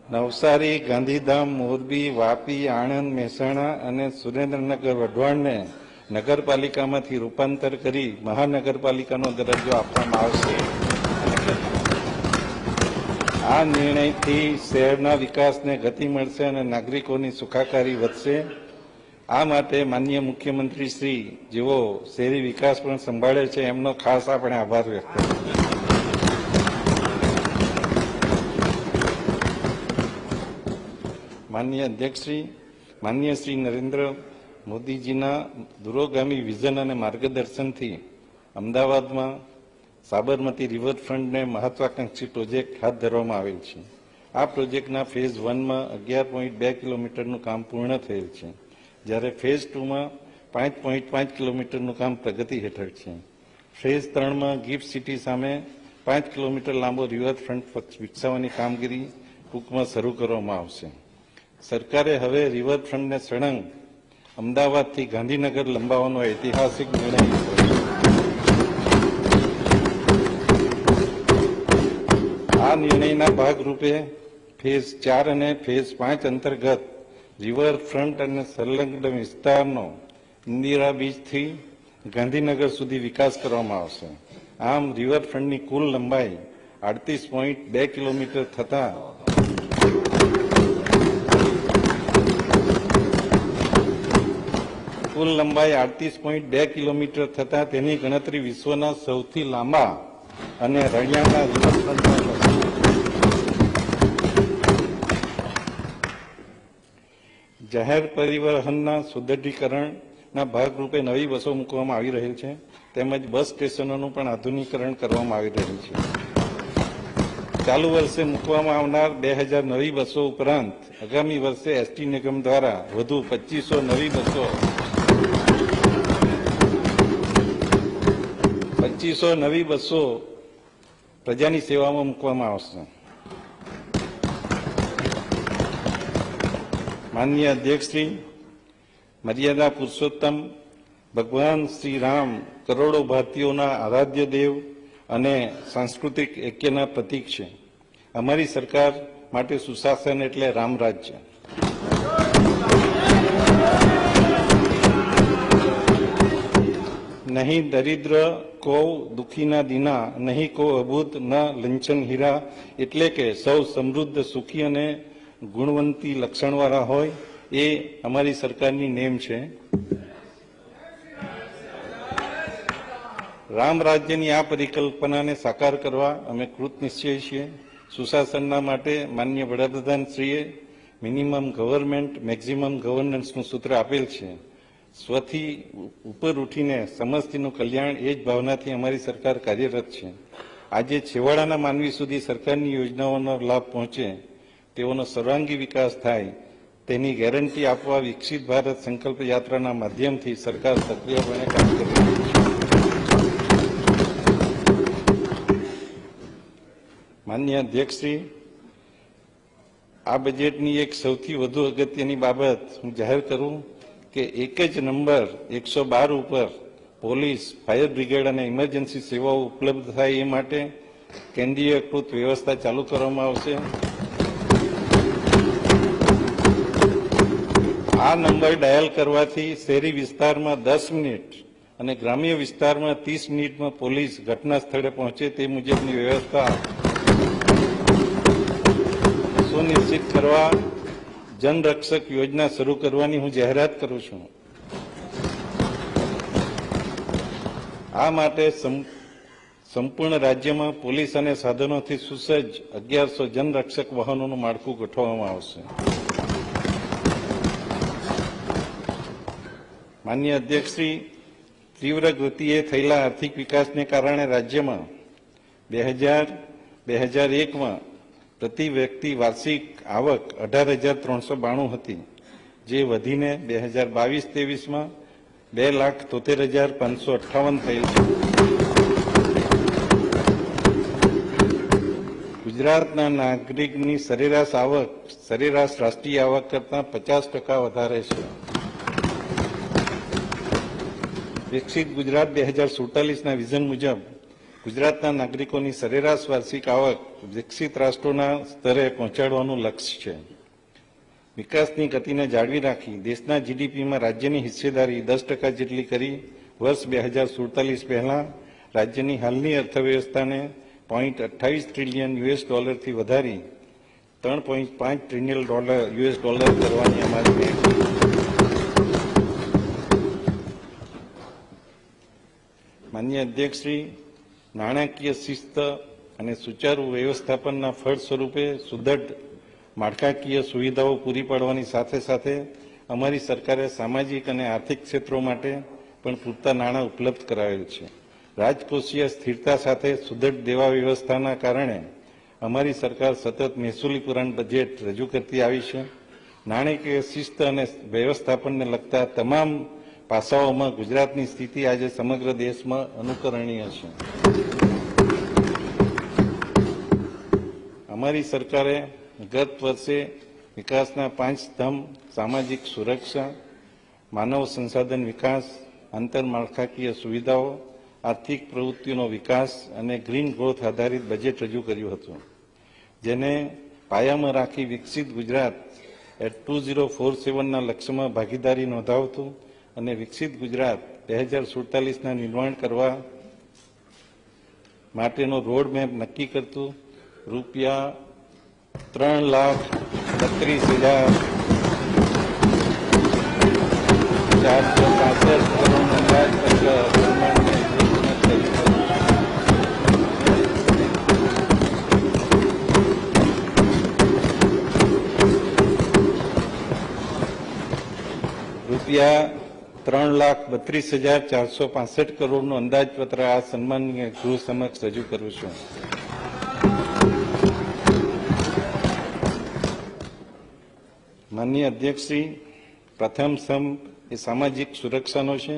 નવસારી, ગાંધીધામ, મોરબી, વાપી, આણંદ, મહેસાણા અને સુરેન્દ્રનગર, વઢવાણને નગરપાલિકામાંથી રૂપાંતર કરી મહાનગરપાલિકાનો દરજ્જો આપવામાં આવશે. આ નિર્ણયથી શહેરના વિકાસને ગતિ મળશે અને નાગરિકોની સુખાકારી વધશે. આ માટે માનનીય મુખ્યમંત્રી શ્રી, જેઓ શહેરી વિકાસ પણ સંભાળે છે, એમનો ખાસ આપણે આભાર વ્યક્ત કરીએ. માનનીય અધ્યક્ષશ્રી, માનનીય શ્રી નરેન્દ્ર મોદીજીના દૂરોગામી વિઝન અને માર્ગદર્શનથી અમદાવાદમાં સાબરમતી રિવરફ્રન્ટને મહત્વાકાંક્ષી પ્રોજેક્ટ હાથ ધરવામાં આવેલ છે. આ પ્રોજેક્ટના ફેઝ 1માં 11.2 કિલોમીટરનું કામ પૂર્ણ થયેલ છે, જ્યારે ફેઝ 2માં 5.5 કિલોમીટરનું કામ પ્રગતિ હેઠળ છે. ફેઝ 3માં ગિફ્ટ સિટી સામે 5 કિલોમીટર લાંબો રિવરફ્રન્ટ વિકસાવવાની કામગીરી ટૂંકમાં શરૂ કરવામાં આવશે. સરકારે હવે રિવરફ્રન્ટને સળંગ અમદાવાદથી ગાંધીનગર લંબાવવાનો ઐતિહાસિક નિર્ણય લીધો છે. આ નિર્ણયના ભાગરૂપે ફેઝ 4 અને ફેઝ 5 અંતર્ગત રિવરફ્રન્ટ અને સંલગ્ન વિસ્તારનો ઇન્દિરા બીચથી ગાંધીનગર સુધી વિકાસ કરવામાં આવશે. આમ રિવરફ્રન્ટની કુલ લંબાઈ 38.2 કિલોમીટર થતા કિલોમીટર થતા તેની ગણતરી વિશ્વના સૌથી લાંબા અને રળિયામણા રિવરફ્રન્ટમાં થશે. જાહેર પરિવહનના સુદૃઢીકરણના ભાગરૂપે નવી બસો મૂકવામાં આવી રહેલ છે, તેમજ બસ સ્ટેશનોનું પણ આધુનિકીકરણ કરવામાં આવી રહ્યું છે. ચાલુ વર્ષે મૂકવામાં આવનાર 2000 નવી બસો ઉપરાંત આગામી વર્ષે એસટી નિગમ દ્વારા વધુ 2500 નવી બસો 2500 નવી બસો પ્રજાની સેવામાં મૂકવામાં આવશે. માનનીય અધ્યક્ષશ્રી, મર્યાદા પુરુષોત્તમ ભગવાન શ્રી રામ કરોડો ભારતીયોના આરાધ્ય દેવ અને સાંસ્કૃતિક ઐક્યના પ્રતીક છે. અમારી સરકાર માટે સુશાસન એટલે રામ રાજ્ય. નહીં દરિદ્ર કો દુખીના દીના, નહીં કો અભૂત ન લંચન હીરા, એટલે કે સૌ સમૃદ્ધ સુખી અને ગુણવંતી લક્ષણવાળા હોય એ અમારી સરકારની નેમ છે. રામ રાજ્યની આ પરિકલ્પનાને સાકાર કરવા અમે કૃતનિશ્ચયી છીએ. સુશાસનના માટે માનનીય વડાપ્રધાનશ્રીએ મિનિમમ ગવર્મેન્ટ મેક્સિમમ ગવર્નન્સનું સૂત્ર આપેલ છે. સ્વથી ઉપર ઉઠીને સમસ્તીનું કલ્યાણ એ જ ભાવનાથી અમારી સરકાર કાર્યરત છે. આજે છેવાડાના માનવી સુધી સરકારની યોજનાઓનો લાભ પહોંચે, તેઓનો સર્વાંગી વિકાસ થાય, તેની ગેરંટી આપવા વિકસિત ભારત સંકલ્પ યાત્રાના માધ્યમથી સરકાર સક્રિયપણે કામ કરી રહી છે. માનનીય અધ્યક્ષશ્રી, આ બજેટની એક સૌથી વધુ અગત્યની બાબત હું જાહેર કરું કે એક જ નંબર 112 ઉપર પોલીસ, ફાયર બ્રિગેડ અને ઇમરજન્સી સેવાઓ ઉપલબ્ધ થાય એ માટે કેન્દ્રીયકૃત વ્યવસ્થા ચાલુ કરવામાં આવશે. આ નંબર ડાયલ કરવાથી શહેરી વિસ્તારમાં 10 મિનિટ અને ગ્રામ્ય વિસ્તારમાં 30 મિનિટમાં પોલીસ ઘટના સ્થળે પહોંચે તે મુજબની વ્યવસ્થા સુનિશ્ચિત કરવા જનરક્ષક યોજના શરૂ કરવાની હું જાહેરાત કરું છું. આ માટે સંપૂર્ણ રાજ્યમાં પોલીસ અને સાધનોથી સુસજ્જ 1100 જનરક્ષક વાહનોનું માળખું ગોઠવવામાં આવશે. માનનીય અધ્યક્ષશ્રી, તીવ્ર ગતિએ થયેલા આર્થિક વિકાસને કારણે રાજ્યમાં 2001માં પ્રતિ વ્યક્તિ વાર્ષિક આવક 18,392 હતી, જે વધીને 2022-23માં 2,73,558 થયેલ છે. ગુજરાતના નાગરિકની સરેરાશ આવક સરેરાશ રાષ્ટ્રીય આવક કરતાં 50% વધારે છે. વિકસિત ગુજરાત 2047ના વિઝન મુજબ ગુજરાતના નાગરિકોની સરેરાશ વાર્ષિક આવક વિકસિત રાષ્ટ્રોના સ્તરે પહોંચાડવાનું લક્ષ્ય છે. વિકાસની ગતિને જાળવી રાખી દેશના જીડીપીમાં રાજ્યની હિસ્સેદારી 10% જેટલી કરી વર્ષ 2047 પહેલા રાજ્યની હાલની અર્થવ્યવસ્થાને $0.28 ટ્રિલિયન થી વધારી $3.5 ટ્રિલિયન કરવાની અમારી નેમ છે. માનનીય અધ્યક્ષશ્રી, નાણાકીય શિસ્ત અને સુચારુ વ્યવસ્થાપનના ફળ સ્વરૂપે સુદૃઢ માળખાકીય સુવિધાઓ પૂરી પાડવાની સાથે સાથે અમારી સરકારે સામાજિક અને આર્થિક ક્ષેત્રો માટે પણ પૂરતા નાણાં ઉપલબ્ધ કરાવેલ છે. રાજકોષીય સ્થિરતા સાથે સુદૃઢ દેવા વ્યવસ્થાના કારણે અમારી સરકાર સતત મહેસૂલી પુરાણ બજેટ રજૂ કરતી આવી છે. નાણાકીય શિસ્ત અને વ્યવસ્થાપનને લગતા તમામ પાસાઓમાં ગુજરાતની સ્થિતિ આજે સમગ્ર દેશમાં અનુકરણીય છે. અમારી સરકારે ગત વર્ષે વિકાસના 5 સ્તંભ સામાજિક સુરક્ષા, માનવ સંસાધન વિકાસ, આંતરમાળખાકીય સુવિધાઓ, આર્થિક પ્રવૃત્તિઓનો વિકાસ અને ગ્રીન ગ્રોથ આધારિત બજેટ રજૂ કર્યું હતું, જેને પાયામાં રાખી વિકસિત ગુજરાત 2047ના લક્ષ્યમાં ભાગીદારી નોંધાવતું અને વિકસિત ગુજરાત 2047ના નિર્માણ કરવા માટેનો રોડમેપ નક્કી કરતું ₹3,32,465 કરોડનું અંદાજપત્ર ₹3,32,465 કરોડનું અંદાજપત્ર આ સન્માનીય ગૃહ સમક્ષ રજૂ કરું છું. માનનીય અધ્યક્ષશ્રી, પ્રથમ સ્તંભ એ સામાજિક સુરક્ષાનો છે.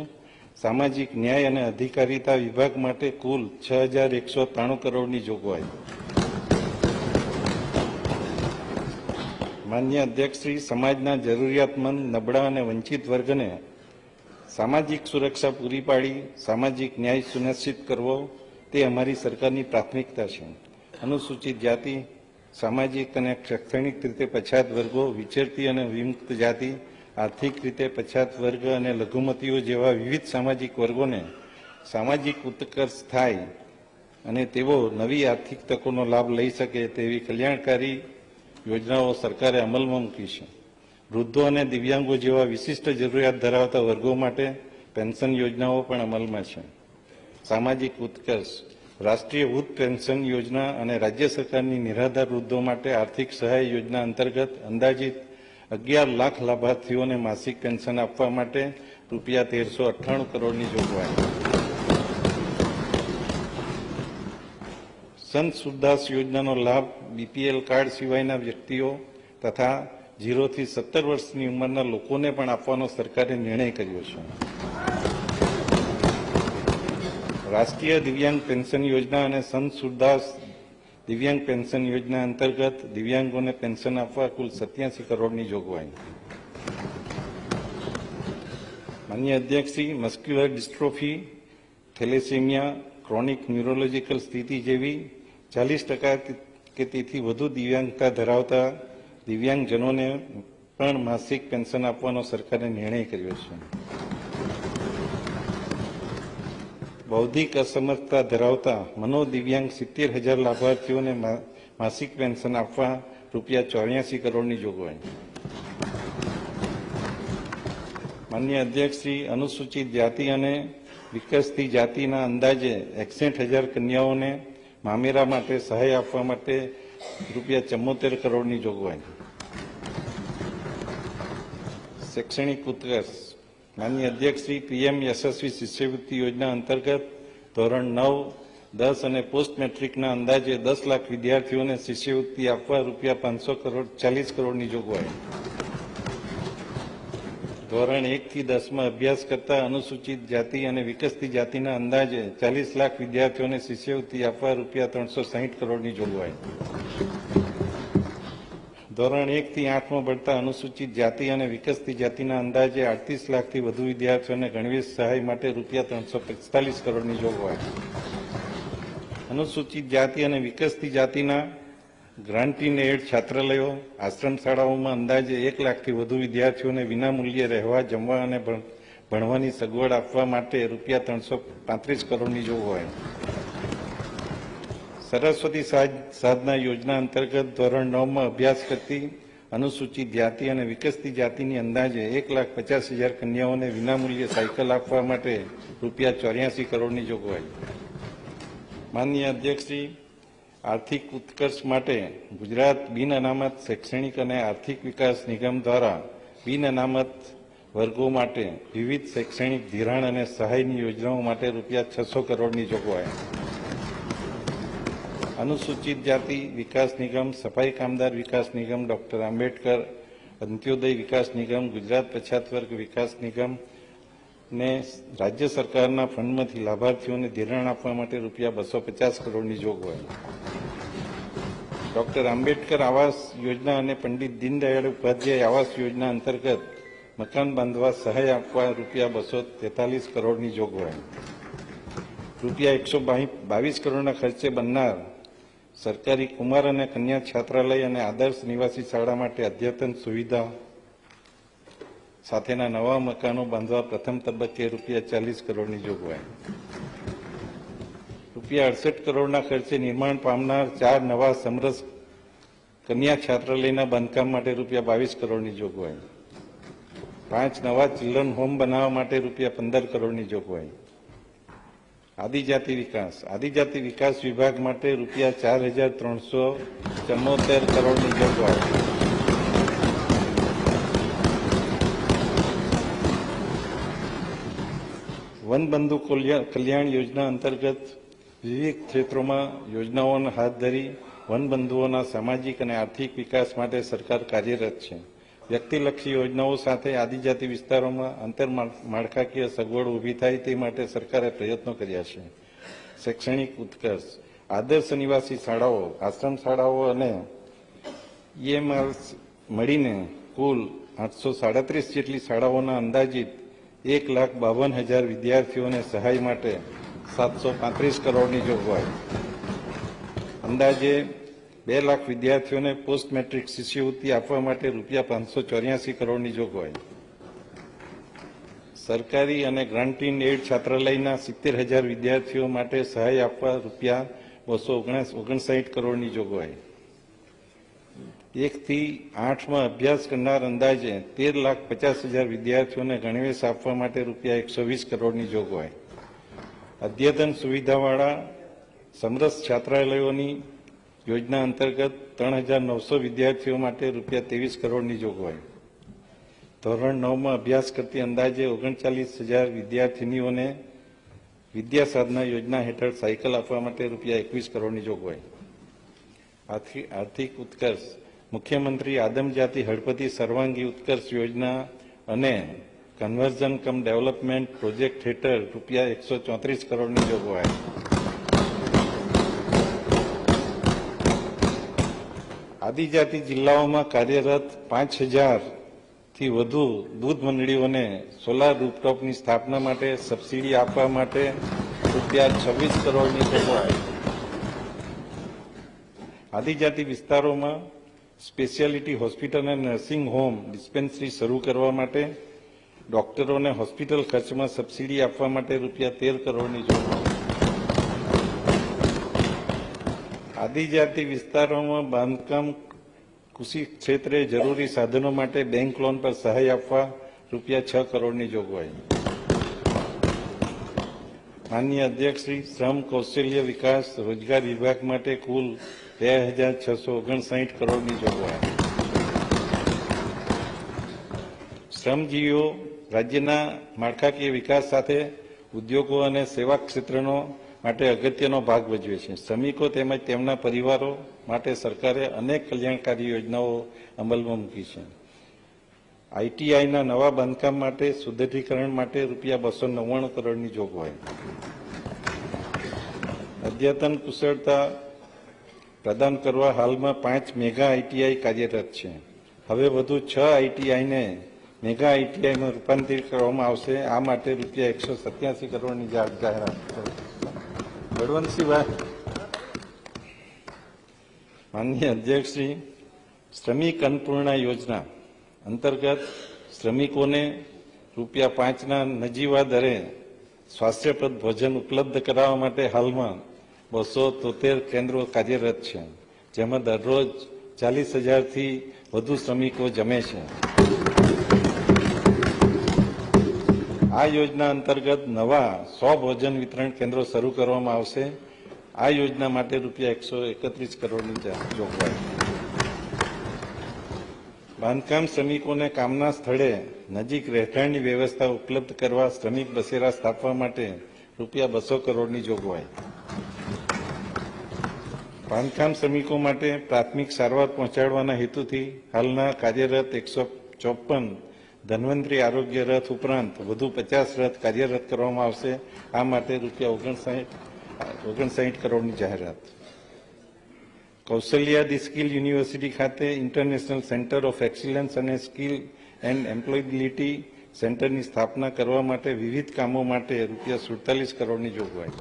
સામાજિક ન્યાય અને અધિકારીતા વિભાગ માટે કુલ 6,193 કરોડની જોગવાઈ. માન્ય અધ્યક્ષશ્રી, સમાજના જરૂરિયાતમંદ, નબળા અને વંચિત વર્ગને સામાજિક સુરક્ષા પૂરી પાડી સામાજિક ન્યાય સુનિશ્ચિત કરવો તે અમારી સરકારની પ્રાથમિકતા છે. અનુસૂચિત જાતિ, સામાજિક અને શૈક્ષણિક રીતે પછાત વર્ગો, વિચરતી અને વિમુક્ત જાતિ, આર્થિક રીતે પછાત વર્ગ અને લઘુમતીઓ જેવા વિવિધ સામાજિક વર્ગોને સામાજિક ઉત્કર્ષ થાય અને તેઓ નવી આર્થિક તકોનો લાભ લઈ શકે તેવી કલ્યાણકારી યોજનાઓ સરકારે અમલમાં મૂકી છે. વૃદ્ધો અને દિવ્યાંગો જેવા વિશિષ્ટ જરૂરિયાત ધરાવતા વર્ગો માટે પેન્શન યોજનાઓ પણ અમલમાં છે. સામાજિક ઉત્કર્ષ, રાષ્ટ્રીય વૃદ્ધ પેન્શન યોજના અને રાજ્ય સરકારની નિરાધાર વૃદ્ધો માટે આર્થિક સહાય યોજના અંતર્ગત અંદાજિત 11 લાખ લાભાર્થીઓને માસિક પેન્શન આપવા માટે રૂપિયા 1398 કરોડની જોગવાઈ. સંત સુરદાસ યોજનાનો લાભ બીપીએલ કાર્ડ સિવાયના વ્યક્તિઓ તથા 0 થી 17 વર્ષની ઉંમરના લોકોને પણ આપવાનો સરકારે નિર્ણય કર્યો છે. રાષ્ટ્રીય દિવ્યાંગ પેન્શન યોજના અને સંત સુરદાસ દિવ્યાંગ પેન્શન યોજના અંતર્ગત દિવ્યાંગોને પેન્શન આપવા કુલ 87 કરોડની જોગવાઈ. માન્ય અધ્યક્ષશ્રી, muscular dystrophy, thalassemia, chronic neurological સ્થિતિ જેવી 40% કે તેથી વધુ દિવ્યાંગતા ધરાવતા દિવ્યાંગજનોને પણ માસિક પેન્શન આપવાનો સરકારે નિર્ણય કર્યો છે. બૌદ્ધિક અસમર્થતા ધરાવતા મનોદિવ્યાંગ 70,000 લાભાર્થીઓને માસિક પેન્શન આપવા રૂપિયા 84 કરોડની જોગવાઈ. માન્ય અધ્યક્ષશ્રી, અનુસૂચિત જાતિ અને વિકસતી જાતિના અંદાજે 61,000 કન્યાઓને મામેરા માટે સહાય આપવા માટે રૂપિયા 74 કરોડની જોગવાઈ. શૈક્ષણિક ઉત્કર્ષ, માન્ય અધ્યક્ષશ્રી, પીએમ યશસ્વી શિષ્યવૃત્તિ યોજના અંતર્ગત ધોરણ 9, 10 અને પોસ્ટ મેટ્રિકના અંદાજે 10 લાખ વિદ્યાર્થીઓને શિષ્યવૃત્તિ આપવા રૂપિયા 540 કરોડની જોગવાઈ. ધોરણ 1 થી 10માં અભ્યાસ કરતા અનુસૂચિત જાતિ અને વિકસતી જાતિના અંદાજે 40 લાખ વિદ્યાર્થીઓને શિષ્યવૃત્તિ આપવા રૂપિયા 360 કરોડની જોગવાઈ. ધોરણ 1 થી 8માં ભણતા અનુસૂચિત જાતિ અને વિકસતી જાતિના અંદાજે 38 લાખથી વધુ વિદ્યાર્થીઓને ગણવેશ સહાય માટે રૂપિયા 345 કરોડની જોગવાઈ. અનુસૂચિત જાતિ અને વિકસતી જાતિના ગ્રાન્ટીન એડ છાત્રાલયો, આશ્રમ શાળાઓમાં અંદાજે 1 લાખથી વધુ વિદ્યાર્થીઓને વિનામૂલ્યે રહેવા, જમવા અને ભણવાની સગવડ આપવા માટે રૂપિયા 335 કરોડની જોગવાઈ. સરસ્વતી સાધના યોજના અંતર્ગત ધોરણ 9માં અભ્યાસ કરતી અનુસૂચિત જાતિ અને વિકસતી જાતિની અંદાજે 1,50,000 કન્યાઓને વિનામૂલ્યે સાયકલ આપવા માટે રૂપિયા 84 કરોડની જોગવાઈ. માનનીય અધ્યક્ષશ્રી, આર્થિક ઉત્કર્ષ માટે ગુજરાત બિન અનામત શૈક્ષણિક અને આર્થિક વિકાસ નિગમ દ્વારા બિન અનામત વર્ગો માટે વિવિધ શૈક્ષણિક ધિરાણ અને સહાયની યોજનાઓ માટે રૂપિયા 600 કરોડની જોગવાઈ. અનુસૂચિત જાતિ વિકાસ નિગમ, સફાઈ કામદાર વિકાસ નિગમ, ડોક્ટર આંબેડકર અંત્યોદય વિકાસ નિગમ, ગુજરાત પછાત વર્ગ વિકાસ નિગમ ને રાજ્ય સરકારના ફંડમાંથી લાભાર્થીઓને ધિરાણ આપવા માટે રૂપિયા 250 કરોડની જોગવાઈ. ડોક્ટર આંબેડકર આવાસ યોજના અને પંડિત દીનદયાળ ઉપાધ્યાય આવાસ યોજના અંતર્ગત મકાન બાંધવા સહાય આપવા રૂપિયા 243 કરોડની જોગવાઈ. રૂપિયા 122 કરોડના ખર્ચે બનનાર સરકારી કુમાર અને કન્યા છાત્રાલય અને આદર્શ નિવાસી શાળા માટે અદ્યતન સુવિધા સાથેના નવા મકાનો બાંધવા પ્રથમ તબક્કે રૂપિયા 40 કરોડની જોગવાઈ. રૂપિયા 68 કરોડના ખર્ચે નિર્માણ પામનાર 4 નવા સમરસ કન્યા છાત્રાલયના બાંધકામ માટે રૂપિયા 22 કરોડની જોગવાઈ. 5 નવા ચિલ્ડ્રન હોમ બનાવવા માટે રૂપિયા 15 કરોડની જોગવાઈ. આદિજાતિ વિકાસ વિભાગ માટે રૂપિયા 4,374 કરોડની જોગવાઈ. વનબંધુ કલ્યાણ યોજના અંતર્ગત વિવિધ ક્ષેત્રોમાં યોજનાઓ હાથ ધરી વનબંધુઓના સામાજિક અને આર્થિક વિકાસ માટે સરકાર કાર્યરત છે. વ્યક્તિલક્ષી યોજનાઓ સાથે આદિજાતિ વિસ્તારોમાં આંતરમાળખાકીય સગવડો ઊભી થાય તે માટે સરકારે પ્રયત્નો કર્યા છે. શૈક્ષણિક ઉત્કર્ષ, આદર્શ નિવાસી શાળાઓ, આશ્રમ શાળાઓ અને મળીને કુલ 837 જેટલી શાળાઓના અંદાજિત 1,52,000 વિદ્યાર્થીઓને સહાય માટે 735 કરોડની જોગવાઈ, અંદાજે 2 લાખ વિદ્યાર્થીઓને પોસ્ટ મેટ્રિક શિષ્યવૃત્તિ આપવા માટે રૂપિયા 584 કરોડની જોગવાઈ, સરકારી અને ગ્રાન્ટીન એડ છાત્રાલયના 70,000 વિદ્યાર્થીઓ માટે સહાય આપવા રૂપિયા 259 કરોડની જોગવાઈ, 1 થી 8માં અભ્યાસ કરનાર અંદાજે 13,50,000 વિદ્યાર્થીઓને ગણવેશ આપવા માટે રૂપિયા 120 કરોડની જોગવાઈ, અદ્યતન સુવિધાવાળા સમરસ છાત્રાલયોની યોજના અંતર્ગત 3,900 વિદ્યાર્થીઓ માટે રૂપિયા 23 કરોડની જોગવાઈ, ધોરણ 9માં અભ્યાસ કરતી અંદાજે 39,000 વિદ્યાર્થીનીઓને વિદ્યા સાધના યોજના હેઠળ સાયકલ આપવા માટે રૂપિયા 21 કરોડની જોગવાઈ, આર્થિક ઉત્કર્ષ મુખ્યમંત્રી આદમજાતિ હળપતિ સર્વાંગી ઉત્કર્ષ યોજના અને કન્વર્ઝન કમ ડેવલપમેન્ટ પ્રોજેક્ટ હેઠળ રૂપિયા 134 કરોડની જોગવાઈ, આદિજાતિ જિલ્લાઓમાં કાર્યરત 5,000 થી વધુ દૂધ મંડળીઓને સોલાર રૂફટોપની સ્થાપના માટે સબસિડી આપવા માટે રૂપિયા 26 કરોડની જોગવાઈ, આદિજાતિ વિસ્તારોમાં સ્પેશિયાલિટી હોસ્પિટલ અને નર્સિંગ હોમ ડિસ્પેન્સરી શરૂ કરવા માટે ડોક્ટરોને હોસ્પિટલ ખર્ચમાં સબસિડી આપવા માટે રૂપિયા 13 કરોડની જોગવાઈ, આદિજાતિ વિસ્તારોમાં બાંધકામ કૃષિ ક્ષેત્રે જરૂરી સાધનો માટે બેંક લોન પર સહાય આપવા રૂપિયા 6 કરોડની જોગવાઈ, માનનીય અધ્યક્ષ શ્રી શ્રમ કૌશલ્ય વિકાસ રોજગાર વિભાગ માટે કુલ 2,659 કરોડની જોગવાઈ, શ્રમજીવીઓ રાજ્યના માળખાકીય વિકાસ સાથે ઉદ્યોગો અને સેવા ક્ષેત્રનો માટે અગત્યનો ભાગ ભજવે છે. શ્રમિકો તેમજ તેમના પરિવારો માટે સરકારે અનેક કલ્યાણકારી યોજનાઓ અમલમાં મૂકી છે. આઈટીઆઈના નવા બાંધકામ માટે સુદૃઢીકરણ માટે રૂપિયા 299 કરોડની જોગવાઈ, અદ્યતન કુશળતા પ્રદાન કરવા હાલમાં 5 મેગા આઈટીઆઈ કાર્યરત છે. હવે વધુ 6 આઈટીઆઈને મેગા આઈટીઆઈમાં રૂપાંતરિત કરવામાં આવશે. આ માટે રૂપિયા 187 કરોડની જાહેરાત. બળવંતસિંહભાઈ, માનનીય અધ્યક્ષશ્રી, શ્રમિક અન્નપૂર્ણા યોજના અંતર્ગત શ્રમિકોને રૂપિયા 5ના નજીવા દરે સ્વાસ્થ્યપ્રદ ભોજન ઉપલબ્ધ કરાવવા માટે હાલમાં 273 કેન્દ્રો કાર્યરત છે, જેમાં દરરોજ 40,000થી વધુ શ્રમિકો જમે છે. આ યોજના અંતર્ગત નવા 100 ભોજન વિતરણ કેન્દ્રો શરૂ કરવામાં આવશે. આ યોજના માટે રૂપિયા 131 કરોડની જોગવાઈ, બાંધકામ શ્રમિકોને કામના સ્થળે નજીક રહેઠાણની વ્યવસ્થા ઉપલબ્ધ કરવા શ્રમિક બસેરા સ્થાપવા માટે રૂપિયા 200 કરોડની જોગવાઈ, બાંધકામ શ્રમિકો માટે પ્રાથમિક સારવાર પહોંચાડવાના હેતુથી હાલના કાર્યરત 154 ધન્વંતરી આરોગ્ય રથ ઉપરાંત વધુ 50 રથ કાર્યરત કરવામાં આવશે. આ માટે રૂપિયા 59 કરોડની જાહેરાત. કૌશલ્યાદિ સ્કિલ યુનિવર્સિટી ખાતે ઇન્ટરનેશનલ સેન્ટર ઓફ એક્સિલન્સ અને સ્કિલ એન્ડ એમ્પ્લોયબિલિટી સેન્ટરની સ્થાપના કરવા માટે વિવિધ કામો માટે રૂપિયા 47 કરોડની જોગવાઈ.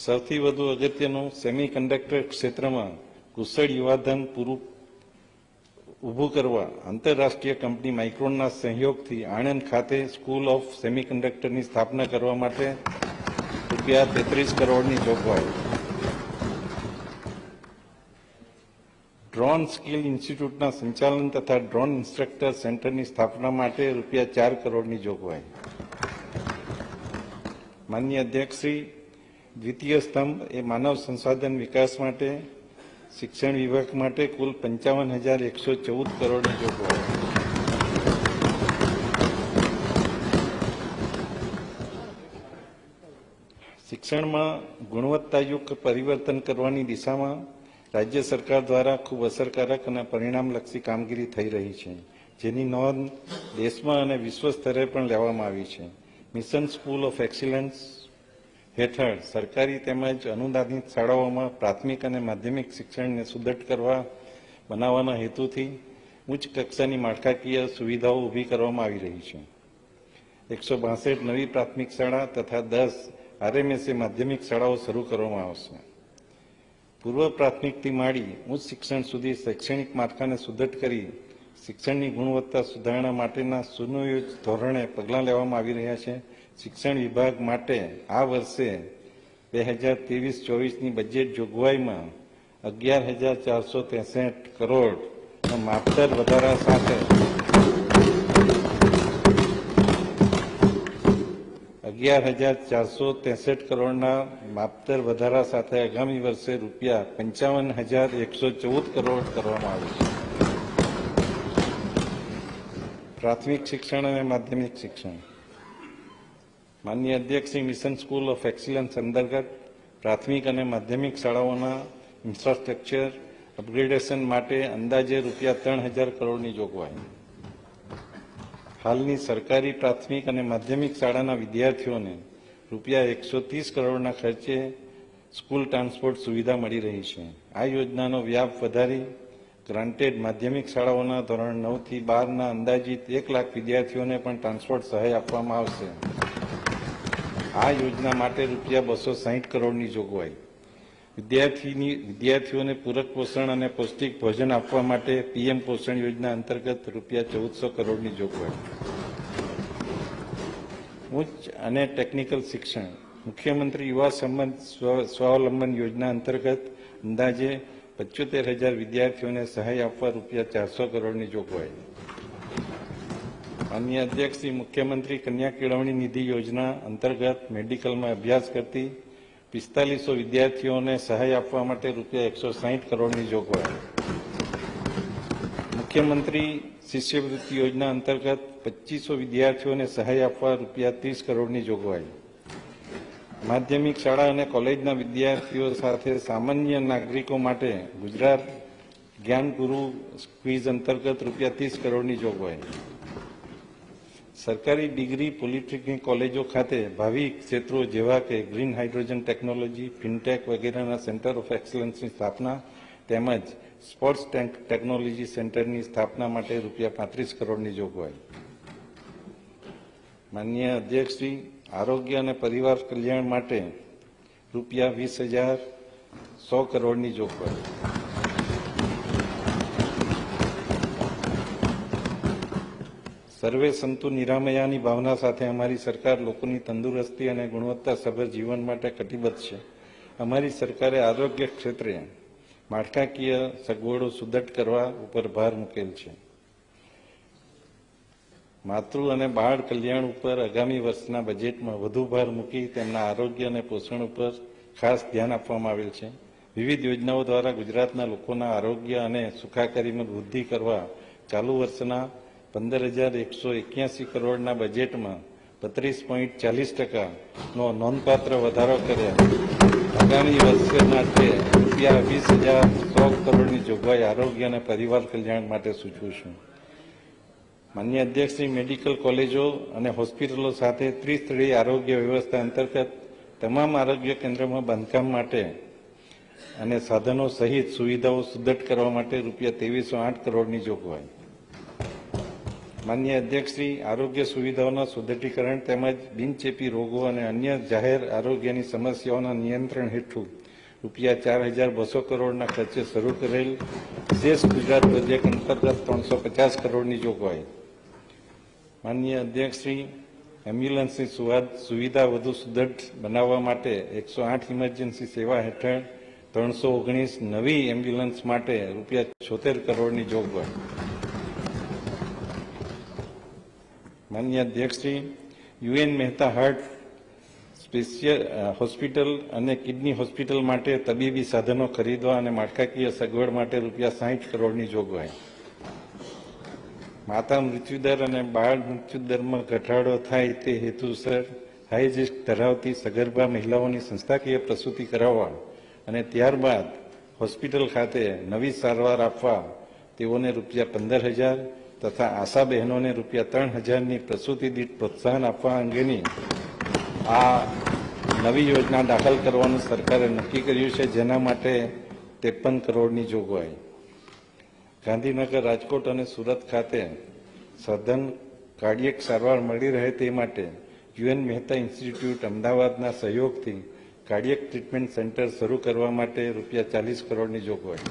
સૌથી વધુ અગત્યનું સેમિકન્ડક્ટર ક્ષેત્રમાં કુશળ યુવાધન ઊભું કરવા આંતરરાષ્ટ્રીય કંપની માઇક્રોનના સહયોગથી આણંદ ખાતે સ્કૂલ ઓફ સેમિકન્ડક્ટરની સ્થાપના કરવા માટે રૂપિયા 33 કરોડની જોગવાઈ. ડ્રોન સ્કિલ ઇન્સ્ટિટ્યૂટના સંચાલન તથા ડ્રોન ઇન્સ્ટ્રક્ટર સેન્ટરની સ્થાપના માટે રૂપિયા 4 કરોડની જોગવાઈ. માનનીય અધ્યક્ષશ્રી, દ્વિતીય સ્તંભ એ માનવ સંસાધન વિકાસ માટે શિક્ષણ વિભાગ માટે કુલ 55,114 કરોડની જોગવાઈ. શિક્ષણમાં ગુણવત્તાયુક્ત પરિવર્તન કરવાની દિશામાં રાજ્ય સરકાર દ્વારા ખૂબ અસરકારક અને પરિણામલક્ષી કામગીરી થઈ રહી છે, જેની નોંધ દેશમાં અને વિશ્વ સ્તરે પણ લેવામાં આવી છે. મિશન સ્કૂલ ઓફ એક્સિલન્સ હેઠળ સરકારી તેમજ અનુદાનિત શાળાઓમાં પ્રાથમિક અને માધ્યમિક શિક્ષણને સુદૃઢ કરવા બનાવવાના હેતુથી ઉચ્ચ કક્ષાની માળખાકીય સુવિધાઓ ઊભી કરવામાં આવી રહી છે. 162 નવી પ્રાથમિક શાળા તથા 10 RMSA માધ્યમિક શાળાઓ શરૂ કરવામાં આવશે. પૂર્વ પ્રાથમિકથી માંડી ઉચ્ચ શિક્ષણ સુધી શૈક્ષણિક માળખાને સુદૃઢ કરી શિક્ષણની ગુણવત્તા સુધારણા માટેના સુનિયોજિત ધોરણે પગલાં લેવામાં આવી રહ્યા છે. શિક્ષણ વિભાગ માટે આ વર્ષે 2023-24ની બજેટ જોગવાઈમાં 11,463 કરોડના માપદર વધારા સાથે 11,463 કરોડના માપદર વધારા સાથે આગામી વર્ષે રૂપિયા 55,114 કરોડ કરવામાં આવે છે. પ્રાથમિક શિક્ષણ અને માધ્યમિક શિક્ષણ. માનનીય અધ્યક્ષ Shri mission school of excellence અંતર્ગત પ્રાથમિક અને માધ્યમિક શાળાઓના ઇન્ફ્રાસ્ટ્રક્ચર અપગ્રેડેશન માટે અંદાજે રૂપિયા 3,000 કરોડની જોગવાઈ. હાલની સરકારી પ્રાથમિક અને માધ્યમિક શાળાના વિદ્યાર્થીઓને રૂપિયા 130 કરોડના ખર્ચે સ્કૂલ ટ્રાન્સપોર્ટ સુવિધા મળી રહી છે. આ યોજનાનો વ્યાપ વધારી ગ્રાન્ટેડ માધ્યમિક શાળાઓના ધોરણ 9 થી 12ના અંદાજિત 1 લાખ વિદ્યાર્થીઓને પણ ટ્રાન્સપોર્ટ સહાય આપવામાં આવશે. આ યોજના માટે રૂપિયા 260 કરોડની જોગવાઈ. વિદ્યાર્થીઓને પૂરક પોષણ અને પૌષ્ટિક ભોજન આપવા માટે PM પોષણ યોજના અંતર્ગત રૂપિયા 1400 કરોડની જોગવાઈ. ઉચ્ચ અને ટેકનિકલ શિક્ષણ. મુખ્યમંત્રી યુવા સ્વાવલંબન યોજના અંતર્ગત અંદાજે 75,000 વિદ્યાર્થીઓને સહાય આપવા રૂપિયા 400 કરોડની જોગવાઈ. માનનીય અધ્યક્ષ શ્રી મુખ્યમંત્રી કન્યા કેળવણી નિધિ યોજના અંતર્ગત મેડિકલમાં અભ્યાસ કરતી 4500 વિદ્યાર્થીઓને સહાય આપવા માટે રૂપિયા 160 કરોડની જોગવાઈ. મુખ્યમંત્રી શિષ્યવૃત્તિ યોજના અંતર્ગત 2500 વિદ્યાર્થીઓને સહાય આપવા રૂપિયા 30 કરોડની જોગવાઈ. માધ્યમિક શાળા અને કોલેજના વિદ્યાર્થીઓ સાથે સામાન્ય નાગરિકો માટે ગુજરાત જ્ઞાન ગુરુ ક્વિઝ અંતર્ગત રૂપિયા 30 કરોડની જોગવાઈ. સરકારી ડિગ્રી પોલિટેકનિક કોલેજો ખાતે ભાવિ ક્ષેત્રો જેવા કે ગ્રીન હાઇડ્રોજન ટેકનોલોજી, ફિનટેક વગેરેના સેન્ટર ઓફ એક્સલન્સની સ્થાપના તેમજ સ્પોર્ટ્સ ટેકનોલોજી સેન્ટરની સ્થાપના માટે રૂપિયા 35 કરોડની જોગવાઈ. માનનીય અધ્યક્ષશ્રી, આરોગ્ય અને પરિવાર કલ્યાણ માટે રૂપિયા 20,100 કરોડની જોગવાઈ. સર્વે સંતુ નિરામયાની ભાવના સાથે અમારી સરકાર લોકોની તંદુરસ્તી અને ગુણવત્તાસભર જીવન માટે કટિબદ્ધ છે. અમારી સરકારે આરોગ્ય ક્ષેત્રે માળખાકીય સગવડો સુદૃઢ કરવા ઉપર ભાર મૂકેલ છે. માતૃ અને બાળ કલ્યાણ ઉપર આગામી વર્ષના બજેટમાં વધુ ભાર મૂકી તેમના આરોગ્ય અને પોષણ ઉપર ખાસ ધ્યાન આપવામાં આવેલ છે. વિવિધ યોજનાઓ દ્વારા ગુજરાતના લોકોના આરોગ્ય અને સુખાકારીમાં વૃદ્ધિ કરવા ચાલુ વર્ષના 15,181 કરોડના બજેટમાં 32.40% નોંધપાત્ર વધારો કર્યા. આગામી વર્ષે માટે રૂપિયા 20,100 કરોડની જોગવાઈ આરોગ્ય અને પરિવાર કલ્યાણ માટે સૂચવું છું. માનનીય અધ્યક્ષશ્રી, મેડિકલ કોલેજો અને હોસ્પિટલો સાથે ત્રિસ્તરીય આરોગ્ય વ્યવસ્થા અંતર્ગત તમામ આરોગ્ય કેન્દ્રમાં બાંધકામ માટે અને સાધનો સહિત સુવિધાઓ સુદૃઢ કરવા માટે રૂપિયા 2308 કરોડની જોગવાઈ. માનનીય અધ્યક્ષશ્રી, આરોગ્ય સુવિધાઓના સુદૃઢીકરણ તેમજ બિનચેપી રોગો અને અન્ય જાહેર આરોગ્યની સમસ્યાઓના નિયંત્રણ હેઠળ રૂપિયા 4,200 કરોડના ખર્ચે શરૂ કરેલ વિશેષ ગુજરાત પ્રોજેક્ટ અંતર્ગત 350 કરોડની જોગવાઈ. માનનીય અધ્યક્ષશ્રી, એમ્બ્યુલન્સની સુવિધા વધુ સુદૃઢ બનાવવા માટે 108 ઇમરજન્સી સેવા હેઠળ 319 નવી એમ્બ્યુલન્સ માટે રૂપિયા 76 કરોડની જોગવાઈ. માનનીય અધ્યક્ષશ્રી, UN Mehta heart special hospital અને કિડની હોસ્પિટલ માટે તબીબી સાધનો ખરીદવા અને માળખાકીય સગવડ માટે રૂપિયા 60 કરોડની જોગવાઈ. માતા મૃત્યુદર અને બાળ મૃત્યુદરમાં ઘટાડો થાય તે હેતુસર હાઈ રિસ્ક ધરાવતી સગર્ભા મહિલાઓની સંસ્થાકીય પ્રસૂતિ કરાવવા અને ત્યારબાદ હોસ્પિટલ ખાતે નવી સારવાર આપવા તેઓને રૂપિયા 15,000 તથા આશા બહેનોને રૂપિયા 3,000ની પ્રસૂતિ દીઠ પ્રોત્સાહન આપવા અંગેની આ નવી યોજના દાખલ કરવાનું સરકારે નક્કી કર્યું છે, જેના માટે 53 કરોડની જોગવાઈ. ગાંધીનગર, રાજકોટ અને સુરત ખાતે સઘન કાર્ડિયક સારવાર મળી રહે તે માટે યુએન મહેતા ઇન્સ્ટિટ્યૂટ અમદાવાદના સહયોગથી કાર્ડિયક ટ્રીટમેન્ટ સેન્ટર શરૂ કરવા માટે ₹40 કરોડની જોગવાઈ.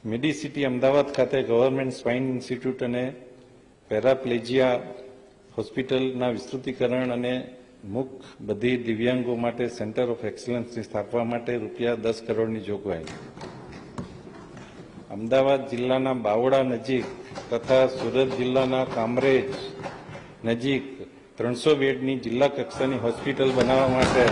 મેડિસિટી અમદાવાદ ખાતે ગવર્નમેન્ટ સ્પાઇન ઇન્સ્ટિટ્યૂટ અને પેરાપ્લેજિયા હોસ્પિટલના વિસ્તૃતિકરણ અને મુખ બધિર દિવ્યાંગો માટે સેન્ટર ઓફ એક્સલન્સની સ્થાપવા માટે ₹10 કરોડની જોગવાઈ. અમદાવાદ જિલ્લાના બાવળા નજીક તથા સુરત જિલ્લાના કામરેજ નજીક 300 બેડની જિલ્લા કક્ષાની હોસ્પિટલ બનાવવા માટે